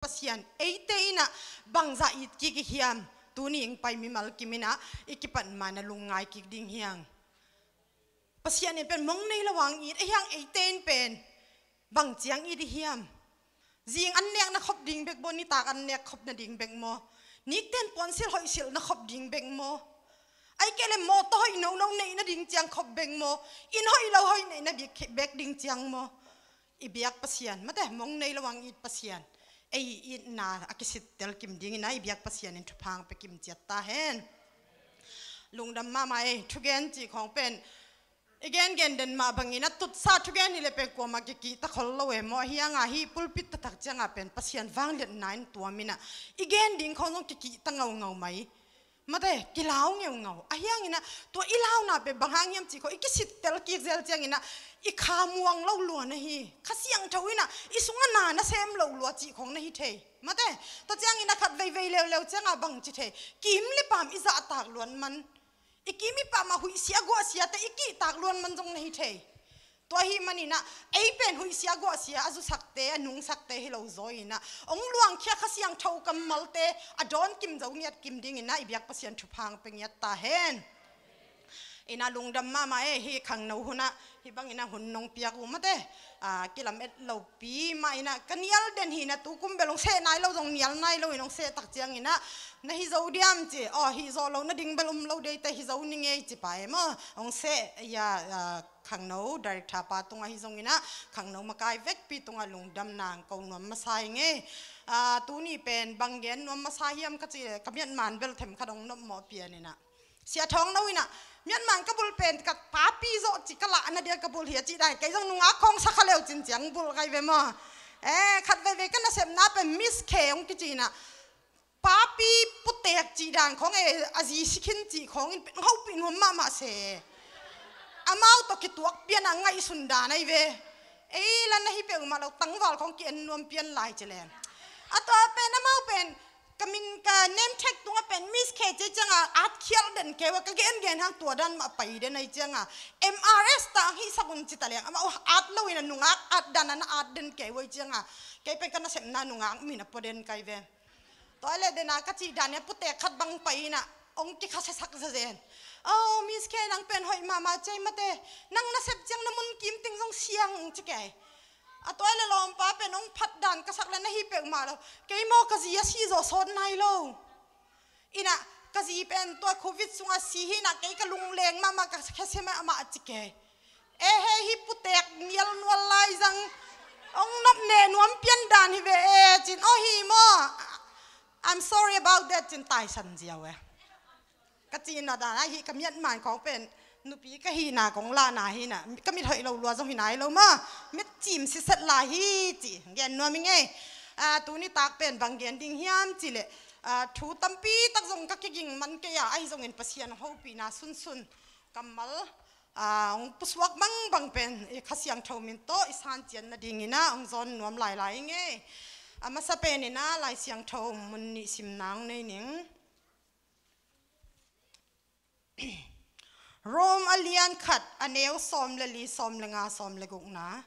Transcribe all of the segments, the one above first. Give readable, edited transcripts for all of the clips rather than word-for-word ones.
pasian eite ina bangza it ki hiam tuning pai mi mal kimina ikipan mana lungai ki ding hiang pasian en pen mong nei lawang it hiang eiten pen bang chiang it hiam jing an nek na khop ding bek boni tak an nek khop na ding bek mo nik ten pon sil hoi sil na khop ding bek mo ai kele mo to hoi no no nei na ding chiang khop bek mo in hoi lo hoi nei na bek ding chiang mo ibiak pasian mate mong nei lawang it pasian ei it na akisit tel kim ding na ibiak pasian in thupang pe kim chat ta hen lungdam ma mai thugen chi khong pen again den ma bangina tut sa thugen hi le pe ko ma ki ta khol lo e mo hianga hi pulpit ta tak changa pen pasian wang le nine tua mina again ding khong ki ta ngau ngau mai mate kilau ngeu ngau ahyang ina to ilau na pe banghang yam chi ko ikisit tel ki zel chang ina i khamuang lo lu na hi khasiang thawina isunga na na sem lo lu chi khong na hi the mate to chang ina khat vei vei lew lew changa bang chi the kim le pam iza tak luan man ikimi pa ma hui sia go sia ta iki tak luan man jong na hi the to hi manina ei pen hui sia go sia azu sakte anung sakte hello zoina ong luang khia khasiang thau kam malte adon kim zo niat kim ding ina ibyak pasian thupang pengyat ta hen ina lungdam ma ma e hi khang no huna hi bang ina hun nong piak u mate kilomet lo pi ma ina kanial den hi na tu kum belong se nai lo jong nial nai lo inong se tak chiang ina na hi zo diam chi hi zo lo na ding belum lo de ta hi zo ni nge chi pa ema ong se ya khang no direct pa tunga hi zong ina khang no makai vek pi tunga lungdam nang ko nom ma sai nge tu ni pen banggen nom ma sai hiam ka chi kamyan man bel them khadong nom mo pian ina sia thong no ina mian man kabul pen kat papi zo chi kala na dia kabul hi chi dai kai jong nunga khong sa khaleu chin chiang bul kai ve ma khat ve ve kan na sem na pe miss ke ong ki chi na papi putek chi dang khong e aji sikhin chi khong in ho pin hom ma ma se amau to ki tuak pian angai sunda nai ve lan na hi pe ma lo tangwal khong ki en nom pian lai chelen ato pen amau pen kamin ka name tag tunga pen miss ke che changa at khial den ke wa ka gen hang tua dan ma pai de nai changa mrs ta hi sabun chitaleng ama at lo ina nunga at dan na at den ke wai changa ke pe kana sem na nunga mi na poden kai ve toile de na ka chi dan ne pute khat bang pai na ong ki khase sak za zen miss ke nang pen hoi mama chei mate nang na sep chang na mun kim ting jong siang chi ke atoile lom pa pe nong phat dan ka sakla na hi pe ma lo ke mo ka ji si zo sot nai lo ina ka ji pen to covid sunga si hi na ke ka lung leng mama ka khase ma ama chi ke he hi putek nial nual lai jang ong nop ne nuam pian dan hi ve chin hi mo I'm sorry about that chin tai san jiawe ka chin na da hi ka miat man khong pen nupi ka hi na kong la na hi na ka mi thoi lo lua jong hi nai lo ma mit chim si set la hi chi gen no mi nge tu ni tak pen bang gen ding hiam chi le thu tampi tak jong ka ki ging man ke ya ai jong en pasian ho pi na sun sun kamal ong puswak bang bang pen khasiang thau min to isan chian na ding ina ong zon nuam lai lai nge ama sa pen ina lai siang thau mun ni sim nang nei ning Rom alian khat aneu som lali som lenga som leguk na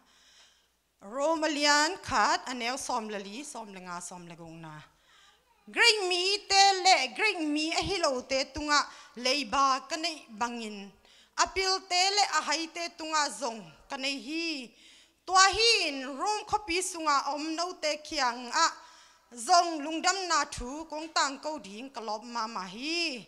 Rom alian khat aneu som lali som lenga som leguk na Great mi te le great mi a hilo te tunga leiba kanei bangin apil te le a hai te tunga zong kanei hi tua hin Rom khopi sunga om no te khiang a zong lungdam na thu kong tang ko ding kalop ma ma hi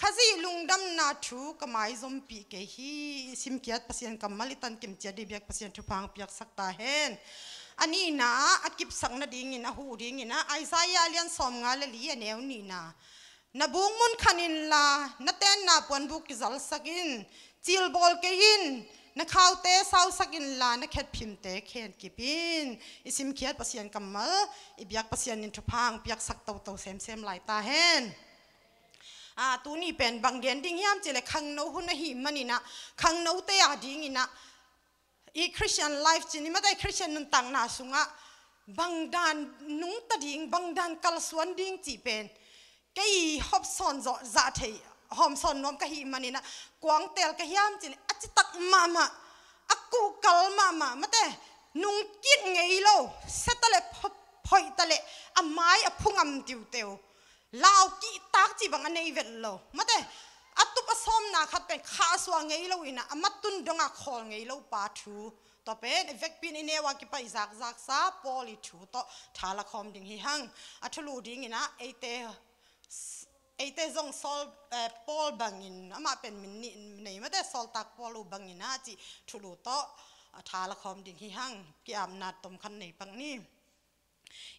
khazi lungdam na thu kamai zompi ke hi simkiat pasien kamalitan kim chadi biak pasien thupang piak sakta hen ani na akip sang na ding in a hu ding in a Isaiah alian som nga le li aneu ni na bung mun khanin la na ten na pon buk ki zal sakin chil bol ke in na khaute sau sakin la na khet phim te khen kipin isim khiat pasien kamal ibiak pasien in thupang piak sak to to sem sem lai ta hen tu ni pen banggen ding hiam chele khang no hun hi manina khang no te a ding ina Christian life chini matai Christian nun tang na sunga bangdan nung ta ding bangdan kal suan ding chi pen kei hop son zo za thei hom son nom ka hi manina kwang tel ka hiam chile achitak mama aku kal mama mate nung kit ngei lo setale อยตะเละอไม้อพุ่งอำติวเตียวลาวกีตักจีบังอันในเวลโลมาเตอัตุปสมนาขัดเป็นข้าสวงไงเราอินะอมัดตุนดงอาคอลไงเราปาทูต่อเป็นเวกปินอินเนวากิไปจากซาปอลิทูต่อทาละคอมดิ่งหิหังอัทลูดิ่งอินะไอเตจงซอลปอลบังอินอามาเป็นมินนี่ในมาเตซอลตักปอลูบังอินะจีทุลูต่อทาละคอมดิ่งหิหังกิอำนาจตมขันในปังนี้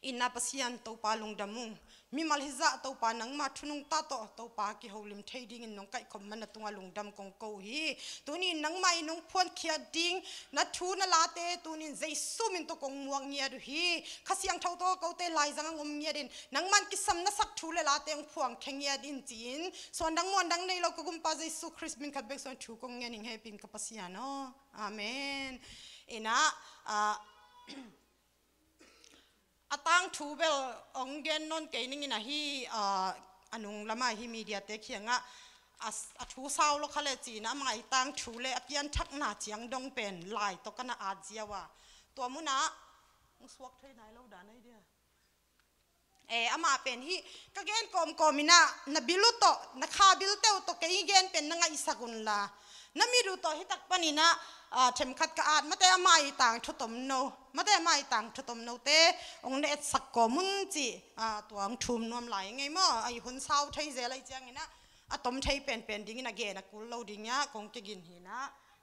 อินนาปเสียนตัวปาลงดมุงมีมัลฮิซาตัวปานังมาทุนุงตาโตตัวปากิฮอลิมเทดิ้งนงไก่คอมมันตัวลงดำกงโกฮีตัวนี้นังไม่นงพวนเขียดิ้งนัทูนลาเตตัวนี้ใจสู้มินตัวกงม่วงเงียดูฮีข้าเสียงเท่าตัวเขาเตลายจังงมเงียดินนังมันกิสัมนัสักทูเลลาเตงพวงแข่งเงียดินจีนส่วนดังมวนดังในเราก็กุมปาใจสู้คริสต์มินขัดเบกส่วนทูกงเงียนิงให้ปินกับปเสียนอาเมนเอ็นะอาตังทูเบลองเกนนนเกนิงินะฮีอันุงละมาฮีมีเดียเตเคียงอะทูซาวโลคาเลจีนะมาอีตังทูเลอเปียนทักนาเจียงดงเป็นลายตกันอาเจียวะตัวมุนะมึงสวกเทยไหนเราด่าไหนเดียอามาเป็นฮีก็เกนกอมินะนบิลุโตนักขาบิลเตวโตเกยเกนเป็นนังอิสกุลลานามิรุโตฮิตักปานินะเทมขัดกะอาดมาแต่ไม่ต่างทุตมโนมาแต่ไม่ต่างทุตมโนเตองเนสักกอมุนจีตัวองทุมนวมไหลไงมั้งไอหุ่นเศร้าไทยเจอะไรจังนะตมไทยเป็นดิ้งนะเกนะกุลเราดิ้งยะคงจะกินหินะ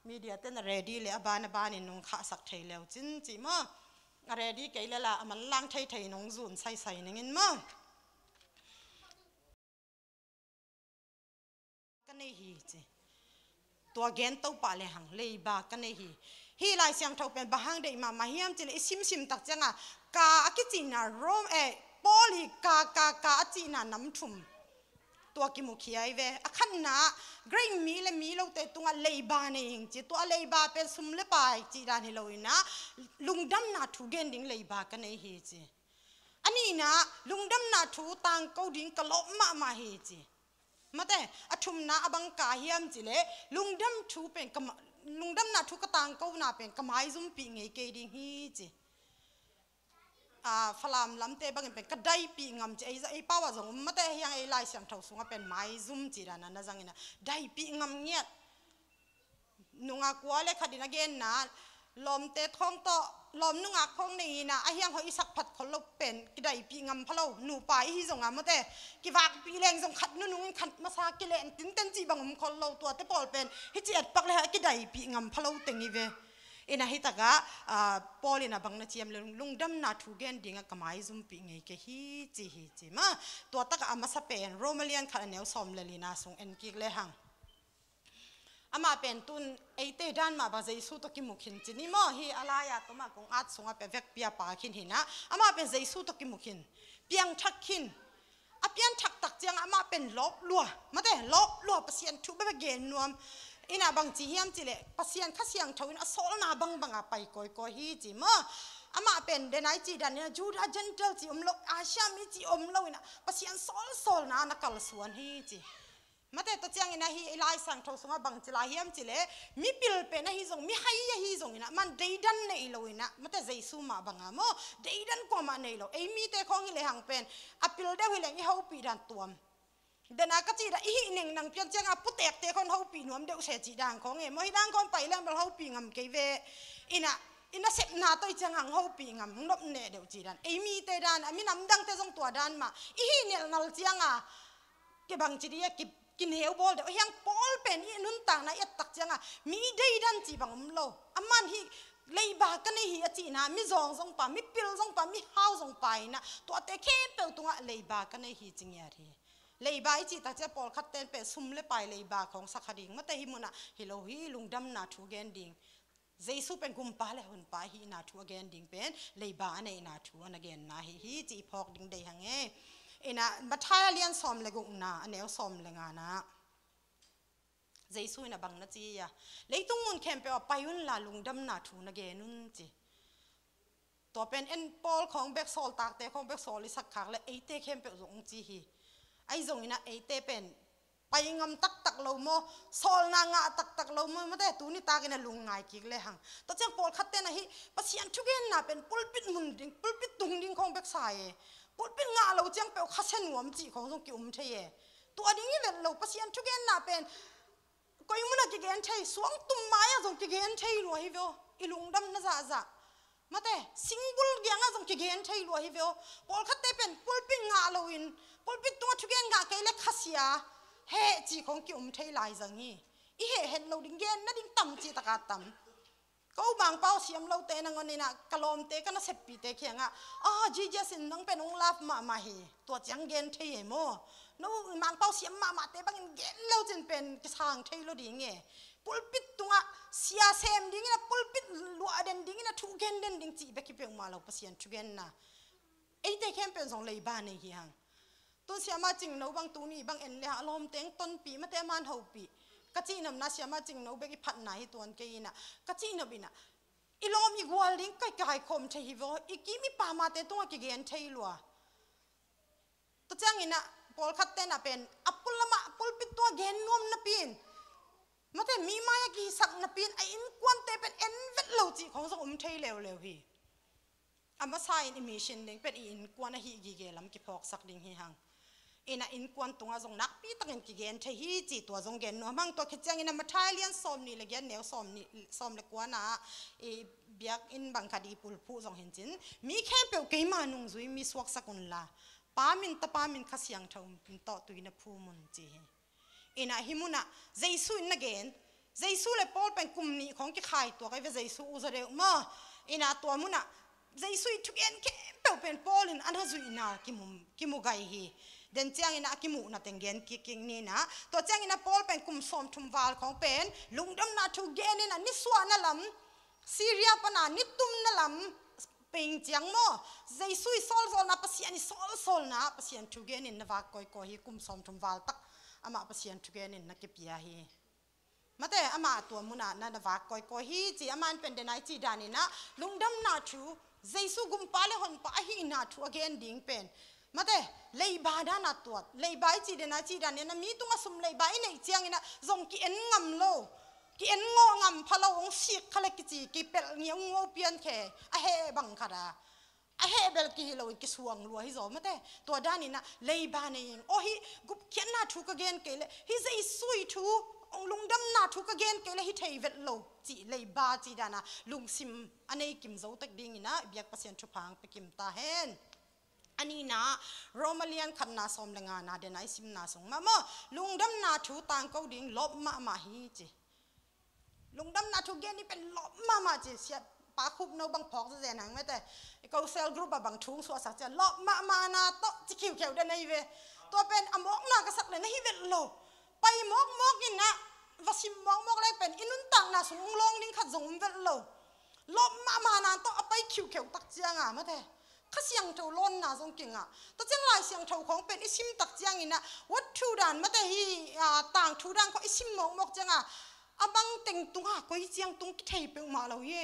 มีเดียเต้นเรดี้เลยบานนงข้าสักไทยแล้วจินจีมั้งเรดี้เกลละมันล้างไทยนงซุนใส่นึงมั้งกันในฮีจีตัวเกนตัวปาเลหังเลยบากันในฮีไลเสียงทบเป็นบางเดมาเฮียมจิเลซิมตักจังกาคิจินาโรมปอลีกาจินาน้ำทุ่มตัวกิมุขีไอเวอขันนะเกรงมีเราแต่ตัวเลยบาในหิงจิตัวเลยบาเป็นสุมเลปายจีดานฮิโลอินะลุงดำนาทูเกนดิ้งเลยบากันในฮีจีอันนี้นะลุงดำนาทูตังกูดิ้งกะลบมาฮีจีมาแต่อทุมนาอบังกาเฮียมจิเลลุงดำทูเป็นกลุงดำนาทูกตังกูนาเป็นกไม้ซุ่มปีไงเกดิงฮีจีฝรั่งลำเตบังเป็นกระไดปีงำจีไอ้ป้าวจงมาแต่ยังไอ้ลายเสียงเท่าสูงเป็นไม้ซุ่มจีรานั่นจังเงินะได้ปีงำเงียนุงกัวเล็กขดินเกนนะลมเตะท้องโตลมนุงคงนี่นะไอ้ยังเขาอิสักผัดคนเราเป็นกระไดปีงำพะเราหนูไปที่จงมาแต่กีวากปีแรงจงขัดนุ่งขัดมาซากิเลนติ้นเต้นจีบังคนเราตัวเตะปอลเป็นฮิจิตปักเลยกระไดปีงำพะเราเต็งอีเวเอ็นฮิตากะปอลินาบังนาเจียมลุงดำนาทูเกนดิ้งกไม้ซุ่มปีไงเกฮิจิมาตัวตะกะอามาสเปนโรมาเลียนขัดเนวซอมเลลีนาส่งเอ็นกิกเลหังอามาเป็นตุนไอเตดันมาบาใจสู้ตะกิมุขินจินี่มั้งฮีอะไรอะตัวมากงอัดส่งอาเป็นเวกเปียปาขินหินะอามาเป็นใจสู้ตะกิมุขินเปียงทักขินอาเปียงทักตักเจียงอามาเป็นลบลัวมาแต่ลบลัวเปอร์เซ็นต์ทุบไปเกนนวมอินาบังจีเฮียมจิเลปัสยันข้าเสียงทวินอโซลนาบังไปกอยฮีจิมาอามาเป็นเดนัยจีดันเนี่ยจูดาเจนเทลจีอมโลอาเซียมีจีอมโลอินะปัสยันโซลนานักกัลส่วนฮีจิมาแต่ตัวเจียงอินะฮีไลสังทศงบังจิลาเฮียมจิเลมีปิลเป็นนะฮีจงมีไฮยฮีจงอินะมันเดดันเนยโลอินะมาแต่ใจสู้มาบังอะโมเดดันกว่ามาเนยโลไอมีแต่ของฮิเลหังเป็นอปิลเดวิเลงอีเฮาปีดันตัวเดนากจีดาอีหนึ่งนังเพียงเจ้าปุตเตกเตคนเขาปีนวมเดือดเสียจีดังของมหิดังคนไปเรื่องเขาปีงำเกเวอินะเสพนาตัวจังหังเขาปีงำนบเนเดือดจีดันมีเตดันมีน้ำดังเตจงตัวดันมาอีเนี่ยนัลเจียงเก็บบางจีดีกินเหวบอลเดี๋ยวยังบอลเป็นอีนุ่นต่างนะตักจังมีได้ดันจีบังมโลอามันฮีเลยบากันในฮีจีนะมีจงป่ามีปิลจงป่ามีฮาวจงไปนะตัวเตะเข้มเปลตัวเลยบากันในฮีจริงอย่างนี้เลยบาจีตักจะปอลคัดเต้นเป็นซุ่มเลยไปเลยบาของสักขดิ่งมาแต่ฮิมุนะฮิโลฮีลุงดำนาทูเกนดิ่งเจสุเป็นกุมปาเลยหุ่นปาฮีนาทูเกนดิ่งเป็นเลยบาในนาทูอันเกนนาฮีจีพอกดิ่งได้ยังไงอินะบัตรเลียนสอมเลยกุงนาอันเอวสอมเลยงานะเจสุอินะบังนาจียะเลยตุ้งมุนเข้มไปว่าไปยุ่นลาลุงดำนาทูนเกนุนจีตัวเป็นเอ็นปอลของเบกโซลตากเตของเบกโซลิสักขากและไอเตเข้มไปอุงจีฮีไอจงอินะไอเตเป็น ไปงำตักเราโมสอลนางะตักเราโมมาได้ตูนี่ตากินลุงไงกิกเลยหังตัวเจ้าปอลคัดเต้นนะฮิปัสยันชุกเอ็นน่ะเป็นปุลปิดมุนดิงปุลปิดตุงดิงของเบกไซปุลปิดงาเราเจ้าเปลคัดเส้นหัวมจีของทรงกิมเทยตัวดิ้งนี่เป็นเราปัสยันชุกเอ็นน่ะเป็นก็ยังมันกิเกนเทยสวงตุ่มไม้อะทรงกิเกนเทยรัวฮิเวอีลุงดำน่าจะมาแต่สิงบุลเกียงอะทรงกิเกนเทยรัวฮิเวปอลคัดเต้เป็นปุลปิดงาเราอินปุลปิดตัวชุกเอ็นงาเกล็กขัสยาเฮจีของกิมเทยลายจังงี้อีเห็นเราดิ้งเกนนั่นดิ้งต่ำจีตะกาต่ำก็บางเป้าเสียมเราเตนังวันนี้นะกลมเตกันนะเสพปีเตเขียงอ่ะจีเจสินนังเป็นองลาฟมาเฮตัวจังเกนเทยโมนู้บางเป้าเสียมมาเตบางเกนเราจนเป็นกระช่างเทยเราดิ้งเงี้ยปุลปิดตัวเสียเซมดิ้งนะปุลปิดลัวเดนดิ้งนะทุกเกนเดนดิ้งจีเบกิเปียงมาเราเสียนทุกเกนนะไอ้เตเข้มเป็นสองเลยบ้านในเฮียงตัวเสียมาจริงนู้บางตัวนี้บางเอ็นเลยอารมณ์เต็งต้นปีมาเตมันหัวปีกะจีนำนะเสียมาจริงนู้เบกิพัดไหนตัวนี้กินนะกะจีนบินะอีลอมอีกวัลลิงไกลๆคมเทฮิวอีกิมีปามาเตตัวกิเกนเทยลัวตัวจังอินะปอลคัตเตนะเป็นอัปปุลละมาปุลปิตัวเกนนวมนับปินมาเตมีมายากีสักนับปินไออินควันเตเป็นเอ็นเวทโลจิของสมเทยเลวฮีอามาไซน์อิมิชันดิงเป็นอินควันฮีกิเกลัมกิพอกสักดิงฮีฮังอินะอินควันตัวจงนักปีตั้งกิเกนเทฮีจีตัวจงเกนนัวมังตัวคิดจังอินะมาไทยเลียนสมนี่เลยเกนเนวสมนี่สมเล็กว่านะเบียกอินบังคดีปุลผู้จงเห็นจินมีแค่เปลวเกยมานุงจุยมีสวกสักุนละปามินตะปามินขสียงเท่ามินต่อตุยนะผู้มุนจีอินะฮิมุนะเจสุอินนะเกนเจสุเลยปอลเป็นกลุ่มนี้ของกิขายตัวไอ้เจสุอุจเรอมาอินะตัวมุนะเจสุทุกเอ็นแค่เปลวเป็นปอลินอันนั้นจุยนะกิมุไกฮีเดินเจ้าอินะกิมุนะเต็งเกนกิงนี่นะตัวเจ้าอินะปอลเป็นกลุ่มสมทุมวาลของเป็นลุงดำนาทุกเกนนี่นะนิสวานะลำซีเรียปนานิตุมนะลำเป็นจังโมใจซุยโซลนะปัสยานิโซลนะปัสยานทุกเกนินนะวากอยฮีกลุ่มสมทุมวาลตักอามาปัสยานทุกเกนินนะเก็บยาฮีมาแต่อามาตัวมุนานะวากอยฮีจีอามันเป็นเดนัยจีดานินะลุงดำนาทูใจซุกุมปาเลหอนปาฮีนาทูเกนดิ้งเป็นมาแต่เลยบาดานาตัวเลยบาจีเดนัยจีดานินะมีตุงสมเลยบาอินไอเจียงอินะจงกิเอ็นงำโลกิเอ็นงองำพะเราองสิกขลักจีกิเป็ดเงี้ยงอเปียนแค่อะเฮบังคาราอะเฮเบลกิฮิโลกิสวงลัวฮิโซมาแต่ตัวด้านนี้นะเลยบานเองโอ้ฮิกุบเขียนนาทุกเกนเกลฮิจะอิสุยทูองลุงดำนาทุกเกนเกลฮิเทเวตโลจีเลยบาจีดานะลุงซิมอันนี้กิมโจตักดิ้งนะเบียกเปอร์เซ็นต์ชุพังไปกิมตาเฮนอันนี้นะโรมาเลียนขันนาสมเลงานาเดนไอซิมนาสงมาลุงดำนาทุต่างเขาดิ้งลบมาฮีจีลุงดำนาทุกเกนนี่เป็นลบมาจีเสียปาคุบโนบังพอกจะเจนังไม่แต่เขาเซลกรุ๊ปบังทุ่งสัวสักจะลบมานาโตจิคิวเขียวเดนไอเวตัวเป็นอมอกนากษัตริย์เลยนะฮิเวลโลไปมอกกินนะวสิมอกเลยเป็นอินุนตังนาสงลงดิ้งขัดจงเวลโลลบมานาโตเอาไปคิวเขียวตักเจียงอ่ะไม่แต่ข้าเสียงเท่าล้นนะจงเก่งอ่ะตัวเจียงลายเสียงเท่าของเป็นอิชิมตักเจียงอินะวัดทูดานไม่แต่ฮีต่างทูดานเขาอิชิมมอกเจียงอ่ะอาบังเต็งตุงอ่ะก็อิเจียงตุงกิเทยเปมาเราเย่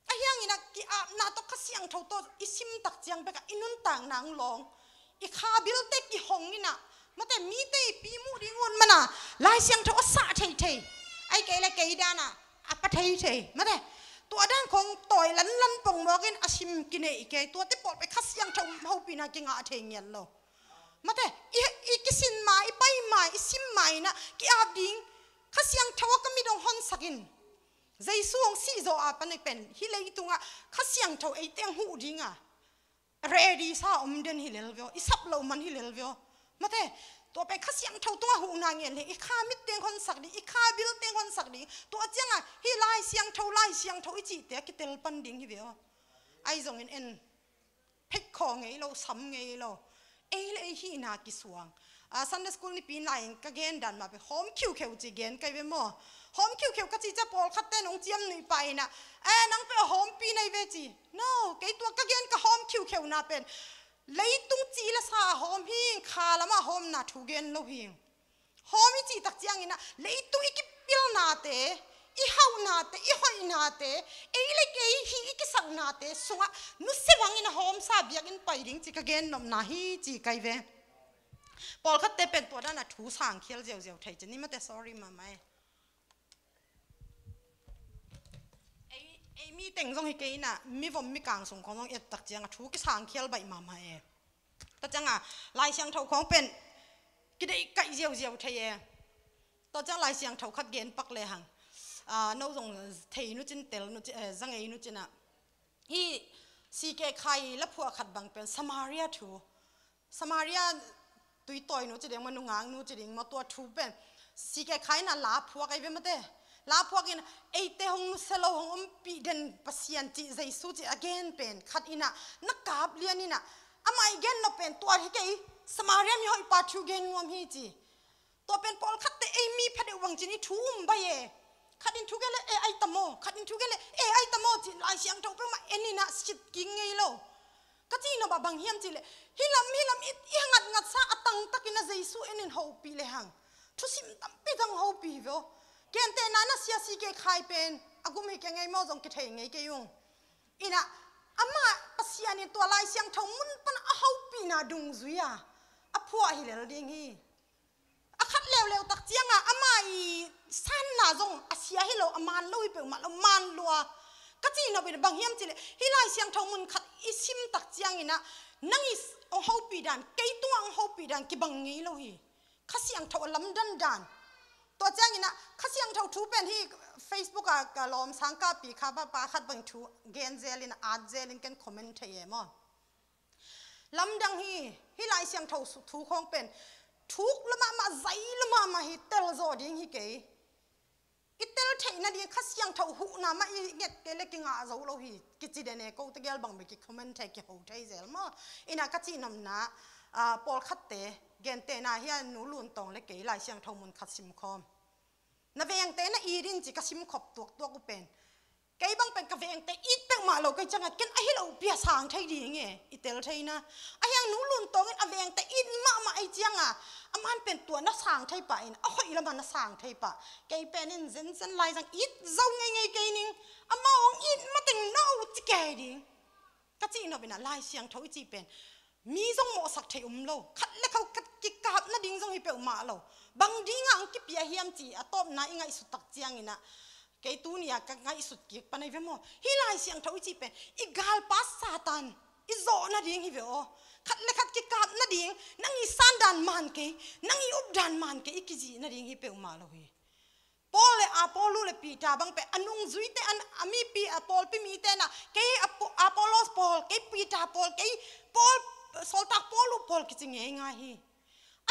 ไอ้ยังอินะกิอานาตกเสียงเท่าตัวอิซิมตักเจียงไปกับอินุนต่างนางลองอีคาบิลเตกิหงนี่นะมาแต่มีเตปีมูดิงวนมันน่ะลายเสียงเท่าสะเทยไอ้เกลเกยดานะอัปเทยมาแต่ตัวด้านของต่อยลันปงบอกกันอาชิมกินไอ้เกยตัวที่ปอดไปคัสเสียงเท่าเฮาปีน่ะกิงอาเทงเงี้ยโลมาแต่อีกิสินมาอีไปมาอีซิมมาอีนะกิอาบิงคัสเสียงเท่าก็มีดงฮอนสักินใจส่วงสีโซอาปันเป็นฮิเลตุงะข้าเสียงเท่าไอเตียงหูดิงะเรดีซาอมเดนฮิเลลวิโออิสับโลมันฮิเลลวิโอมาเถตัวไปข้าเสียงเท่าตัวหูนางเงี้ยเลยอีข้ามิดเตียงคนสักดีอีข้าบิลเตียงคนสักดีตัวเจ้าอ่ะฮิไลเสียงเท่าอีจีเตียกิเตลปันดิงฮิวิโอไอจงเอ็นพิกของไงเราซ้ำไงเราเอเลยฮินากิสวงซันเดย์สคูลนี่ปีนไลน์ก็เกนดันมาไปโฮมคิวเขียวจีเกนกันไปมั่วโฮมคิวก็จีจะปอลคัดเต้นองเจียมหนุ่ยไปนะนังไปโฮมปีในเวจี no ไกตัวก็เกนก็โฮมคิวน่าเป็นเลยตุงจีละซาโฮมพิงคาละมาโฮมน่าถูกเกนโลพิงโฮมจีตักจียงอินะเลยตุงอีกิปิลนาเตอีฮาวนาเตอีหอยนาเตเลยเกยฮีอีกิสังนาเตสุงะนุสเสวังอินะโฮมซาเบียกินไปริงจีก็เกนนมนาฮีจีไกเว ปอลคัดเตเป็นตัวด้านน่ะถูสางเขียวเจียวไทยจะนี่มาแต่ sorry มาไหมไอ้มีเต็งทรงให้กินน่ะมีผมมีกลางส่งของน้องเอ็ดตักเจียงถูกสางเขียวใบมาไหมแต่จังลายเสียงเท่าของเป็นกิได้ไก่เจียวไทยต่อจากลายเสียงเท่าคัดเกณฑ์ปักเลยหังน้องส่งไทยนู้จินเตลนู้จิจังไงนู้จิน่ะที่สีเกไข่และผัวขัดบังเป็นสมาเรียถูสมาเรียตุยต่อยนู้จะเด้งมันนุ่งางนู้จะเด้งมาตัวถูเป็นสีเกไข่น่ะลาผัวไก่เป็นมาเต้ลาผัวกินไอเตหงเซลหงปีเดนปัสยันจิใจสู้จิ again เป็นขัดอินะนักกาบเลียนี่น่ะอามา again เราเป็นตัวที่ไก่สมาเรียมีหอยปาทูเกนงวมฮีจีตัวเป็นปอลคัดเตไอมีพัดวังจินี่ทุ่มไปขัดอินทุกเล่ไอตโมขัดอินทุกเล่ไอตโมจิลายเสียงเท่าเป็นมาเอ็นนี่น่ะสิกิงไงโลก็จีนบางเฮียมจิเล่ฮิลามอีงัดซาตังตักินะเจสุเอ็นินฮูปีเลหังทุสิมตัมปีตังฮูปีโวเกนเตนานะเสียสีเกขายเป็นอากุไม่เกงไงมอจงกิเทงไงเกยุงอินะอามาปัสยานิตัวลายเสียงเท่ามุนปันฮูปีนาดุงซุยาอาพัวฮิเลลดิงฮีอาคัดเร็วตักเจียงอามาอีสันนาจงอาเสียฮิโลอามันลุยเปิงมาละมันลัวก็จีนเป็นบางเฮียมจิเลฮิลายเสียงเท่ามุนขัดอิซิมตักเจียงอินะนั่งอิสองฮูปีดันเกยตัวองฮูปีดันกิบังงี้เลยข้าเสียงเท่าลำดันดันตัวเจียงอินะข้าเสียงเท่าทูเป็นที่ Facebook กับลอมสังกัดปีข้าป้าขัดบังทูเกนเจลินอาเจลินกันคอมเมนต์เทียมั้งลำดังฮีฮิลายเสียงเท่าทูคงเป็นทุกละมาใจละมาฮิเตลโซดิ้งฮิเกยอิเตลเทนนั่นเองข้าเสียงเท่าหูน้ำมาอีเงี้ยเกล็กกิงอาโซโลฮีกิจเดนเอโกตะเกลบังเบกิคอมเมนต์เทกิหูไทยเซลมั้งอินะกัจจินำนะปอลคัดเตเกนเตน่าเฮียนูลุนตองเล็กเกยลายเสียงเท่ามุนคัดซิมคอมนาเวียงเตน่าอีรินจิกัซิมขบตัวกูเป็นเกยบังเป็นกาเวียงเตอีเป็นมาโลกจังกันไอ้เราเปียสางไทยดีเงี้ยอิเตลไทยนะไอ้ยังนูลุนตองกันเวียงเตอีมาไอ้จังอามันเป็นตัวนักสางไทยป่ะอินอ้อยละมันนักสางไทยป่ะเกยเป็นอินเซนไลจังอีเจ้าไงเกยนิงอามาองอีมาติงน้าจิเกยดิก็จีนเอาเป็นลายเสียงเท่าจีเป็นมีทรงหมอสักเทอมโลขัดและเขากิกาบน่าดิ้งทรงฮิเปอมาโลบางดิ้งอังกิเปียเฮียมจีอะตบน่าอิงไงสุดตักเจียงอินะเกยตูนี่ก็ไงสุดกิกปนัยเวมอฮิลายเสียงเท่าจีเป็นอีกาลปัสซาตันอีโซน่าดิ้งฮิเวอขัดและขัดกิกาบน่าดิ้งนั่งอีสันดันมันเกยนั่งอีอุบดันมันเกยอีกิจีน่าดิ้งฮิเปอมาโลฮีปอลเลอาปอลูเลปีตาบังเปอนุงซุยเตอันอามีปีอาปอลปีมีเตนะเกยอาปอลอสปอลเกยปีตาปอลเกยปอลsoltak polu pol kiting enga hi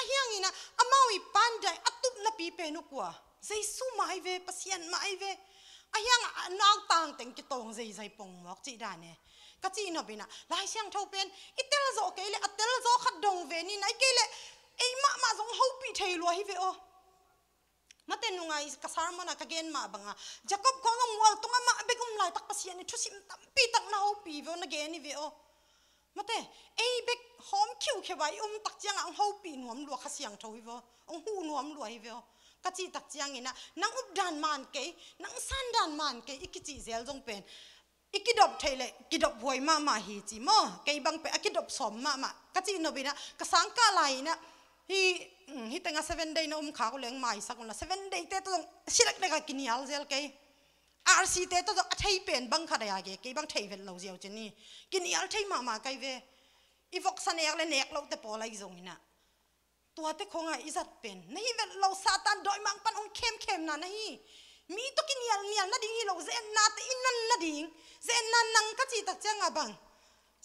ahyang ina amawi pandai atup na pi pe nu kwa jesu mai ve pasien mai ve ahyang nang tang teng ki tong zai pong mok chi da ne ka chi no bina lai siang thau pen itel zo ke le atel zo khat dong ve ni nai ke le ei ma zong ho pi thei lo hi ve o mate nungai kasar mana ka gen ma banga jacob ko ngam wal tunga ma begum lai tak pasien ni thusim tam pi tak na ho pi ve na gen ni ve o mate ei bek hom khiu khewai tak chiang ang ho pi nuam lu kha siang thoi vo ang hu nuam lu hi vo ka chi tak chiang ina nang up dan man ke nang san dan man ke ikichi zel jong pen ikidop thele kidop hoi ma hi chi mo ke bang pe akidop som ma ka chi no bina ka sang ka lai na hi tenga 7 day na kha ko leng mai sakun la 7 day te to silak de ka kinial zel ke RC te to athai pen bang kha ya ge ke bang thai vel lo jeu chini kini al thai ma kai ve ivok sanek le nek lo te po lai zong ina tua te khonga izat pen nei vel lo satan doi mang pan ong kem na nahi mi to kini al nial na ding hi lo zen na te inan na ding zen nan nang ka chi tak changa bang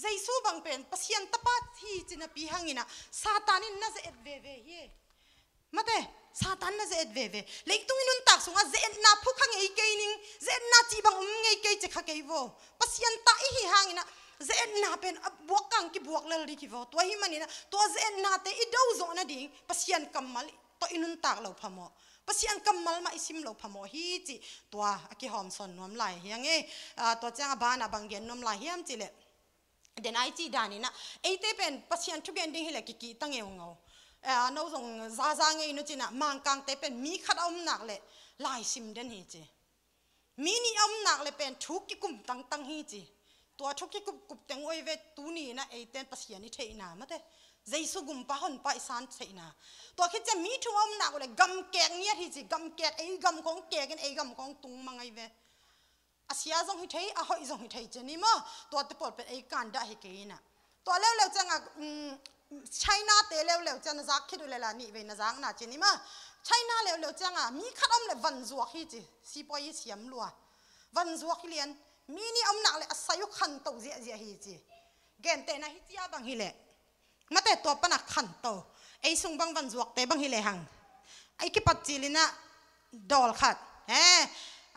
jaisu bang pen pasien tapa hi china pi hangina satanin na ze et ve hi mate satan na ze et ve leitung inun tak sunga ze na phukha ngei ke ning ze na chi bang ngei ke che kha ke vo pasien ta hi hangina ze na pen buak kang ki buak lel ri ki vo to hi manina to ze na te i do zo na ding pasien kamal to inun tak lo phamo pasien kamal ma isim lo phamo hi chi to aki hom son nom lai hiang e to chang ba na bang gen nom lai hiam chi le den ai chi dani na ei te pen pasien thu gen ding hi le ki tang e ngau no zong za ngei no china mang kang te pen mi khat om nak le lai sim den hi chi mi ni om nak le pen thu ki kum tang hi chi ตัวทุกที่กุบเต็งไว้เวตูนี่นะไอเต้นปัสยานี่เทน่ามาเต้ใจสุกุมปะหอนไปสานเทน่าตัวคิดจะมีทุ่มหนักเลยกำแกงเนี่ยที่จีกำแกงไอกำของแกงไอกำของตุงมังไอเวอาเซียจงหิเทอาหอยจงหิเทเจนี่มั้งตัวที่ปลดเป็นไอการได้ให้เกยน่ะตัวเร็วๆจังอ่ะไชน่าเตะเร็วๆจังนักจักคิดดูเลยล่ะนี่เวนักจักน่ะเจนี่มั้งไชน่าเร็วๆจังอ่ะมีขัดอมเลยวันจัวขี้จีสีปอยเสียมลัววันจัวขี้เลียนมีนี่อมหนักเลยอาศัยขันโตเจียฮีจีเกณฑ์เตนะฮิตยาบังฮิเลมาแต่ตัวปนักขันโตไอซุงบังวันจัวเตบังฮิเลหังไอคิปัจจิลินะดอลขัด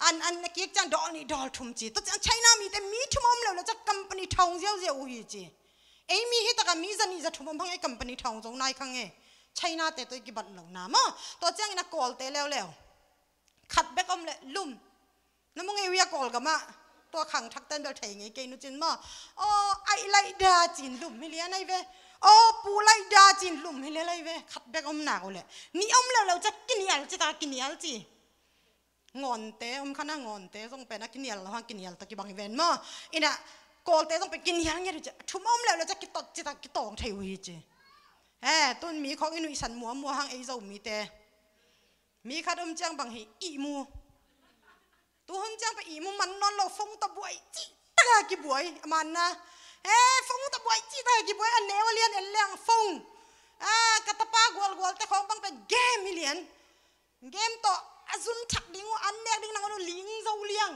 อันนักยิกจังดอลนี่ดอลทุ่มจีตัวจังไชน่ามีแต่มีทุ่มอมแล้วจะกัมปนีทองเจียวฮีจีไอมีฮิตกับมีจันนี่จะทุ่มอมพังไอกัมปนีทองจงนายขังไชน่าเตตัวกิบัดหลงน้ำตัวจังนักกอลเตแล้วขัดเบกอมเลยลุ่มน้ำมึงไอวิยากอลกับมาตัวขังทักเต้นเบลเทงไงเกนุจินมาไอไลดาจินลุ่มไม่เลี้ยนไอเวปูไลดาจินลุ่มไม่เลี้ยนไอเวขัดเบกอมหนักเลยนี่อมแล้วเราจะกินยัลจะตากินยัลจีงอนเตะขนาดงอนเตะต้องเป็นนักกินยัลเราห้างกินยัลตะกี้บางอีเวนต์มาอินะกอลเตะต้องไปกินยัลเนี่ยจะทุ่มอมแล้วเราจะกินตอจะตากินตองเทวีจีต้นมีของอินุสันมัวห้างไอเจ้ามีเตะมีขัดอมจังบางฮีอีมูตัวหุ่นจังไปอีมุมันนอนเราฟงตะบวยจีตะกี้บวยมันนะฟงตะบวยจีตะกี้บวยอันเนวเลียนเลี้ยงฟงกระตาปากวลแต่ของบางเป็นเกมมิเลียนเกมต่ออาจุนถักดิ้งอันเนกดิ้งนังเราลิงเจ้าเลี้ยง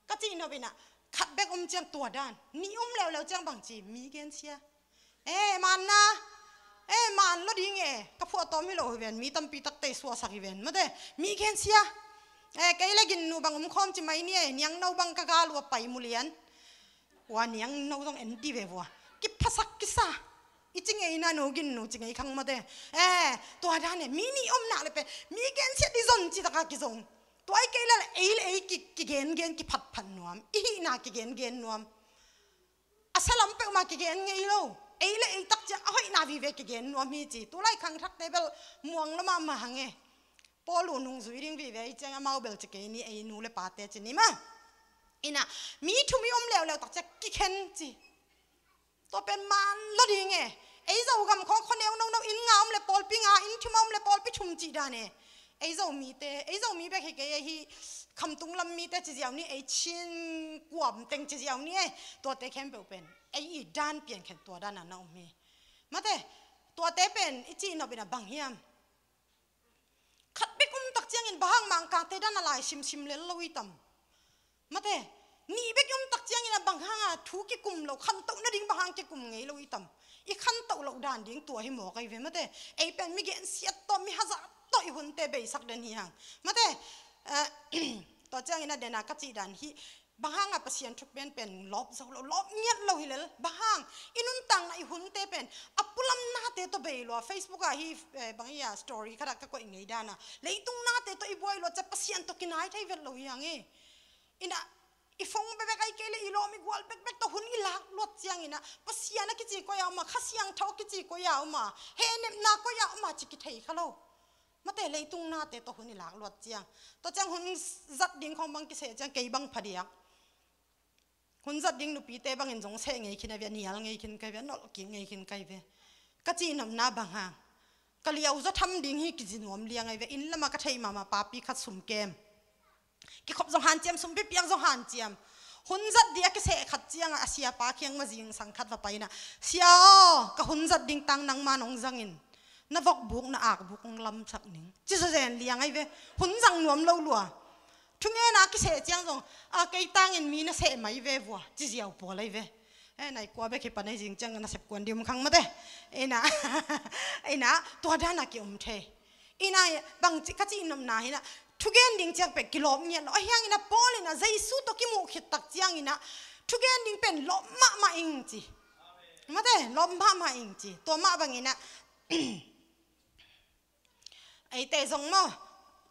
ก็จีนเอาไปนะขัดแบกจังตัวด้านนี่แล้วจังบางจีมีเกณฑ์เชียมันนะมันแล้วดิ้งกระพวตอมิโลเวนมีตั้มปีตักเตะสัวสักเวนมาเด้มีเกณฑ์เชียไกลกินนูบังคอมจิไม่เนี่ยยังนูบังกะกาลัวไปมุเลียนวันยังนูต้องเอ็นดีเววัวกิพักกิซาอีจิงไอ้น่านูกินนูจิงไอ้ขังมาเด้ตัวด้านเนี่ยมีนี่หนักเลยเป็นมีเกณฑ์เสียดิซอนจิตะกากิซงตัวไอ้ไกลละไอ้กิเกณฑ์กิพัดนวมอีน่ากิเกณฑ์นวมอาศัยลำเปมากิเกณฑ์ไงโลไอ้ตักจังเอาให้นาวิเวกิเกณฑ์นวมมีจีตัวไล่ขังทักเตเบลม่วงละมาหังไงพอลูนุ่งสุยดิ้งวิเวจังมาเบลจะเกนี่ไอ้นูเลปาเตจินี่มาอินะมีทุ่มแล้วตักจะกิเคนจีตัวเป็นมันละดิ้งไอ้เจ้ากำของคนเอวน้องอินงามเลยปอลปิงอินทุ่มเลยปอลปิชุ่มจีดานี่ไอ้เจ้ามีเตไอ้เจ้ามีแบบเกย์ฮีคำตุงลำมีเตจีเจ้านี่ไอ้ชินกวมเต็งจีเจ้านี่ตัวเตเข้มเป็นไอ้ด้านเปลี่ยนแค่ตัวด้านนั้นเอามีมาเตตัวเตเป็นไอ้จีนเอาเป็นบางเฮียมขัดไปกุมตักเจียงอินบางมังกาเตด้านอะไรชิมเลลวิตัมมาเตนี่ไปกุมตักเจียงอินบางห้างทุกกุมเราขันโตนั่นดิ้งบางห้างจะกุมไงลวิตัมอีขันโตเราด่านดิ้งตัวให้หมอไกเวมาเตไอเป็นมิเกนเสียตัวมีฮัจัดตัวอีหุ่นเตเบสักเดนฮีฮังมาเตตัวเจียงอินเดนักจีดันฮีบางห้างปัสยันทุกเป็นลบเราลบเงียบเราฮิเลบางห้างอินุนตังไอหุ่นเตเป็นอัปลัมนาเตตัวเบลว่าเฟซบุ๊กฮีบางอย่างสตอรี่ขนาดก็อิงไงด้านะเลยตุงนาเตตัวอีบอยเราจะปัสยันตัวกินไอไทยเวลเราอย่างอินะอีฟงเบเบกไอเกลี่อีโลมิกวอลเบกตัวหุ่นอีหลักลวดเจียงอินะปัสยันนักจีก็ยาวมาขัสยังเท่ากิจีก็ยาวมาเฮเนมนาก็ยาวมาจิกิไทยเขามาแต่เลยตุงนาเตตัวหุ่นอีหลักลวดเจียงตัวเจียงหุ่นจัดดิ้งของบางกิเสเจียงเกย์บางพอดีหุ่นจัดดิ้งนุปีเตบางเงินจงเสงไงคินไอเวียนี่อะไรไงคินไกเวียนอลกิงไงคินไกเวียก็จีนำนาบางฮะก็เลี้ยวจะทำดิ้งให้กิจินวมเลี้ยงไงเวียอินละมากระเทยมาปาปีขัดสุ่มเกมกิขบจงหันเจียมสุ่มปีเปียงจงหันเจียมหุ่นจัดเดียกเสกขัดเจียงอาเซียปาเคียงมาจิงสังขัดว่าไปนะเสียก็หุ่นจัดดิ้งตังนังมาหนองจังอินนับกบุกนักบุกงลำสักหนึ่งจิตเจนเลี้ยงไงเวียหุ่นจังนวมเล่าลัวทุกอย่างนักเสกเจียงจงไก่ตังอินมีน่ะเสกไม่เวียวัวจิเจียวปวดเลยเวียไหนกลัวไปคิดปันในจริงจังน่ะเสพกวนดิมขังมาเด้นะตัวด้านนักกิมเทนะบางจิกจีนำนาหินะทุกอย่างดิ่งจังเป็นกิโลเมตรไอ้ยังอินะปอลินะใจสู้ตัวกิมุขิดตักเจียงอินะทุกอย่างดิ่งเป็นลมมาอิงจีมาเด้ลมมาอิงจีตัวมาบางอินะไอ้เตะจงมา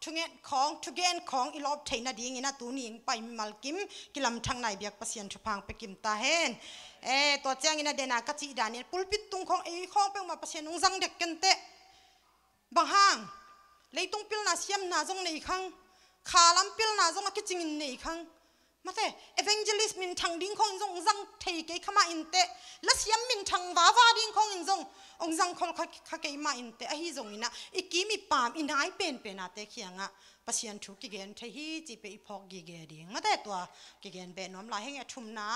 ทุกอย่างของอีลอบเทน่ะดิ่งอินะตัวนี้ไปมัลกิมกิลำทางไหนเบียกปัสยันชุพังไปกิมตาเห็นตัวเจียงอินะเดนักจีดานี่ปุลปิดตุงของไอ้ของเป็นมาปัสยันนุ่งจังเด็กกันเตะบางห้างเลยตุงพิลนาเสียมนาจงในขังขาลำพิลนาจงกิจิงในขัง มาเตเอเวนเจลิสมินทังดิ้งขององจังเทเกยขมาอินเตลัสยามมินทังวาวาดิ้งขององจังคอลขะเกยมาอินเตอหิจงอินะอีกีมีปามอินไฮเป็นอาเตเขียงะปัสยันทุกิเกนเทฮีจีเปอีพอกกิเกดิ้งมาเตตัวกิเกนเป็นน้อมลายให้เงทุมนา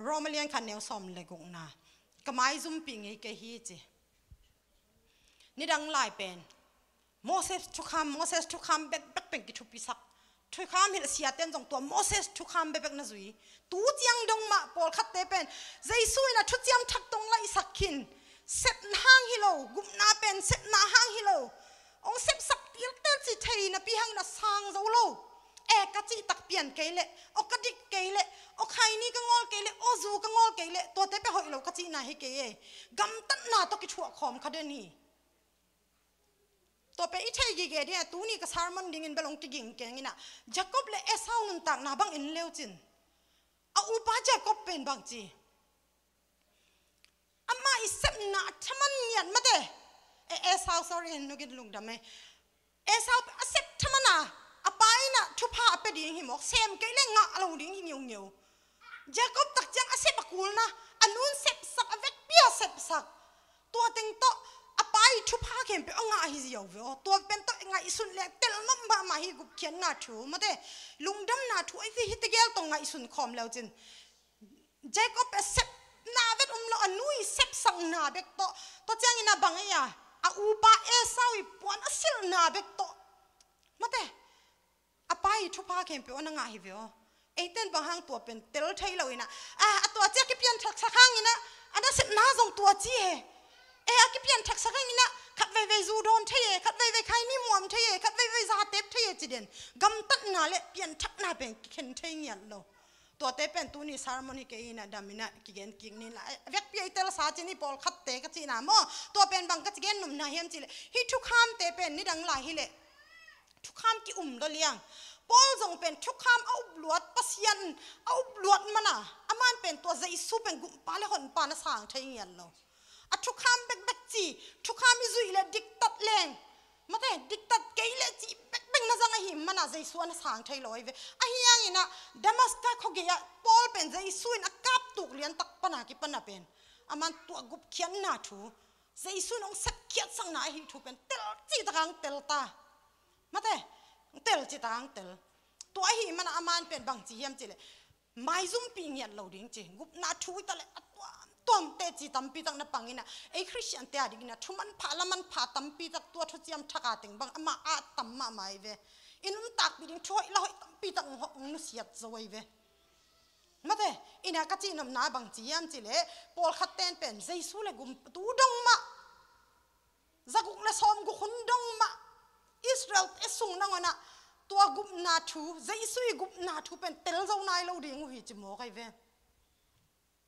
โรมาเลียนคันเนลซอมเลกงนากะไมซุมปิงเอเกฮีจีนี่ดังลายเป็นโมเสสทุกคำเบ็ดเป็นกิทุปิสักทุกคำเห็นเสียเต้นจงตัวโมเสสทุกคำเบ็ดนะจุยตูเจียงดงมาปอลขัดเตเป็นใจซุยนะทุกเจียมทักตรงไล่สักขินเสพห้างฮิโลกุมนาเป็นเสพนาห้างฮิโลองเสพสักเตียเต้นสิเทยนะพี่ห้างนะสร้างเจ้าโลกะจิตักเปลี่ยนเกยเละกะดิกเกยเละใครนี่ก็งอเกยเละจูก็งอเกยเละตัวเต้ไปหอยโลกะจินาให้เกยกำตันนาตกิชัวขอมคดีนี้ตัวเป็นอิเทกิเกเนี่ยตูนี่ก็สารมันดิ่งอินเบลงกิกิงเกงินะแจ็คอบเลเอสาวนุนตักนาบังอินเลวจินอุปาแจ็คอบเป็นบางจีอามาอิเซปนาทมันเนียนมาเดเอสาว sorry นุกินลุงดำไหมเอสาวเซปทมันนะอาไปนะทุพาไปดิ่งหิมอกเซมเกยเลงะเราดิ่งหิเงียวแจ็คอบตักจังเซปกูลนะอันนู้นเซปสักเวกเปียเซปสักตัวเต็งโตไปทุพาเข็มไปอ่างหิเดียวตัวเป็นตัวง่ายสุดเลยเตลน้ำมาหิกุเขียนนาทูมาเด้ลุงดำนาทูไอ้ที่ฮิตเกลตรงง่ายสุดคอมแล้วจินเจ๊ก็ไปเซปนาเวทละอันนู้ยเซปสังนาเบกตัวเจ้าอินาบังเอียอุปาเอสาวิปวนอสิลนาเบกโตมาเด้ไปทุพาเข็มไปอ่างหิเดียวไอ้เต้นบางห้างตัวเป็นเตลไทยเราอินะตัวเจ้าก็เปลี่ยนสักครั้งอินะอันนั้นเซปนาส่งตัวจีอากิเปลี่ยนทักษะกันนี่นะขัดไว้จูดอนเทยขัดไว้ใครนี่มัวมเทยขัดไว้ซาเทปเทยจีเด่นกำตัดนาเละเปลี่ยนทักนาเป็นเข็นเทยยันโลตัวเตเป็นตัวนี้สารมันนี่เกยินะดามินะกิเกนกิงนี่ละเวกเปียเตลสาจีนี่ปอลขัดเตกจีน่ะโมตัวเป็นบางกัจเกนนุ่มนาเฮียมจีเลฮิทุกคำเตเป็นนี่ดังหลายฮิเลทุกคำกิดเลี้ยงปอลจงเป็นทุกคำเอาบลวดปัสยันเอาบลวดมันอ่ะอามันเป็นตัวใจสู้เป็นกุมปาเลหอนปานะสางเทยยันโลทุกคำเบกจีทุกคำมิจุยเลยดิกตัดแรงมาแต่ดิกตัดเกยเลยจีเบกน่าจะหิมมันน่ะใจส่วนสางไทยลอยเวไอ้ยังไงนะดามัสกาเขาเกียปอลเป็นใจส่วนอากาศตุกเลียนตักปนากิปนาเป็นอามันตัวกุบเขียนนาทูใจส่วนองเสพเขียนสังนาหิทูเป็นเตลจีตรังเตลตามาแต่เตลจีตรังเตลตัวหิมันอามันเป็นบางจีเฮียมจีเลยไม่ซุ่มปีเงียนเราดิ้งจีกุบนาทูตะเลตัวมเตจิตัมปีตักนับปังอินะไอ้คริสเตียนเตะดิกินะทุมันพาละมันพาตัมปีตักตัวทุจยมทักอาติงบังอามาอาตัมมาไม่เวอินุนตักปีดิงช่วยเราตัมปีตักงหนุสียดจะไว้เวมาเตอินะกัจจินำนาบังจียมจิเลปอลขัดเต้นเป็นใจสู้เลยกุมตูดงมาจักุกเลสอมกุขุนดงมาอิสราเอลเอสุงนังนะตัวกุมนาทูใจสู้กุมนาทูเป็นเตลเจ้านายเราดิ้งหุยจิโมกไอเว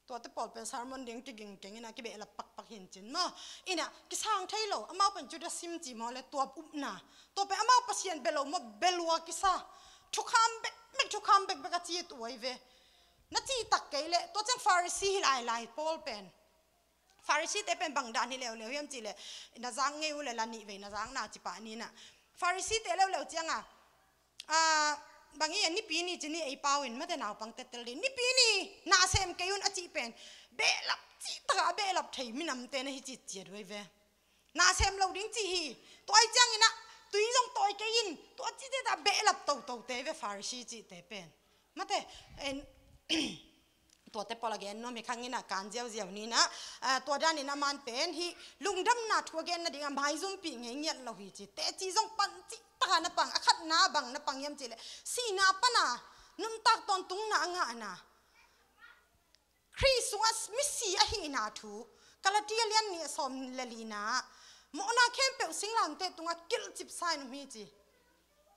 ตัวที่ปอดเป็นสารมันเลี้ยงกิงเก่งนะกิเบลปักหินจินมาอินะกิสร้างไทยโลอามาเป็นจุดซิมจีมาเลยตัวอุบนาตัวเป็นอามาพัศยันเบลมาเบลวากิซาทุกคำเบกไม่ทุกคำเบกกจีตัวไอเวนัดที่ตักเกยเลตัวจังฟาริสีหลายปอลเป็นฟาริสีแต่เป็นบางด้านนี่เลวยังจีเลยน่าจังเงี้ยเลยละนี่เวน่าจังน่าจิปานี่นะฟาริสีแต่เลวจังบางอย่างนี่ปีนี้จะนี่ไอ้ป่าวินไม่ได้หนาวปังเตตเลยนี่ปีนี้น่าเซมเกยุนอจิเป็นเบลับจีตาเบลับไทยมินำเตนให้จิตเจียด้วยเวน่าเซมเราดิ้งจีฮีตัวไอ้จังนะตัวยิ่งตัวไอ้เกยินตัวจีเตตาเบลับเต่าเตเวฟาริชีจีเตเป็นไม่ได้ตัวเตปอลาเกนโนมีข้างนี้นะการเจียวนี่นะตัวด้านนี้นะมันเป็นฮีลุงดำนาทัวเกนนะดิ่งไม่ซุ่มปีเงี้ยเราฮีจีเตจีจงปันจีตานะปังอคัดนาบังนะปังยมจีเลสีนาปนานุ่มตักตอนตุงนางานะคริสต์มาสมิสีอหินาทูกาลาติเลียนนี่สมเลลีนาโมนาเข้มเปลสิงลามเตตุงะกิลจิบไซนุมีจี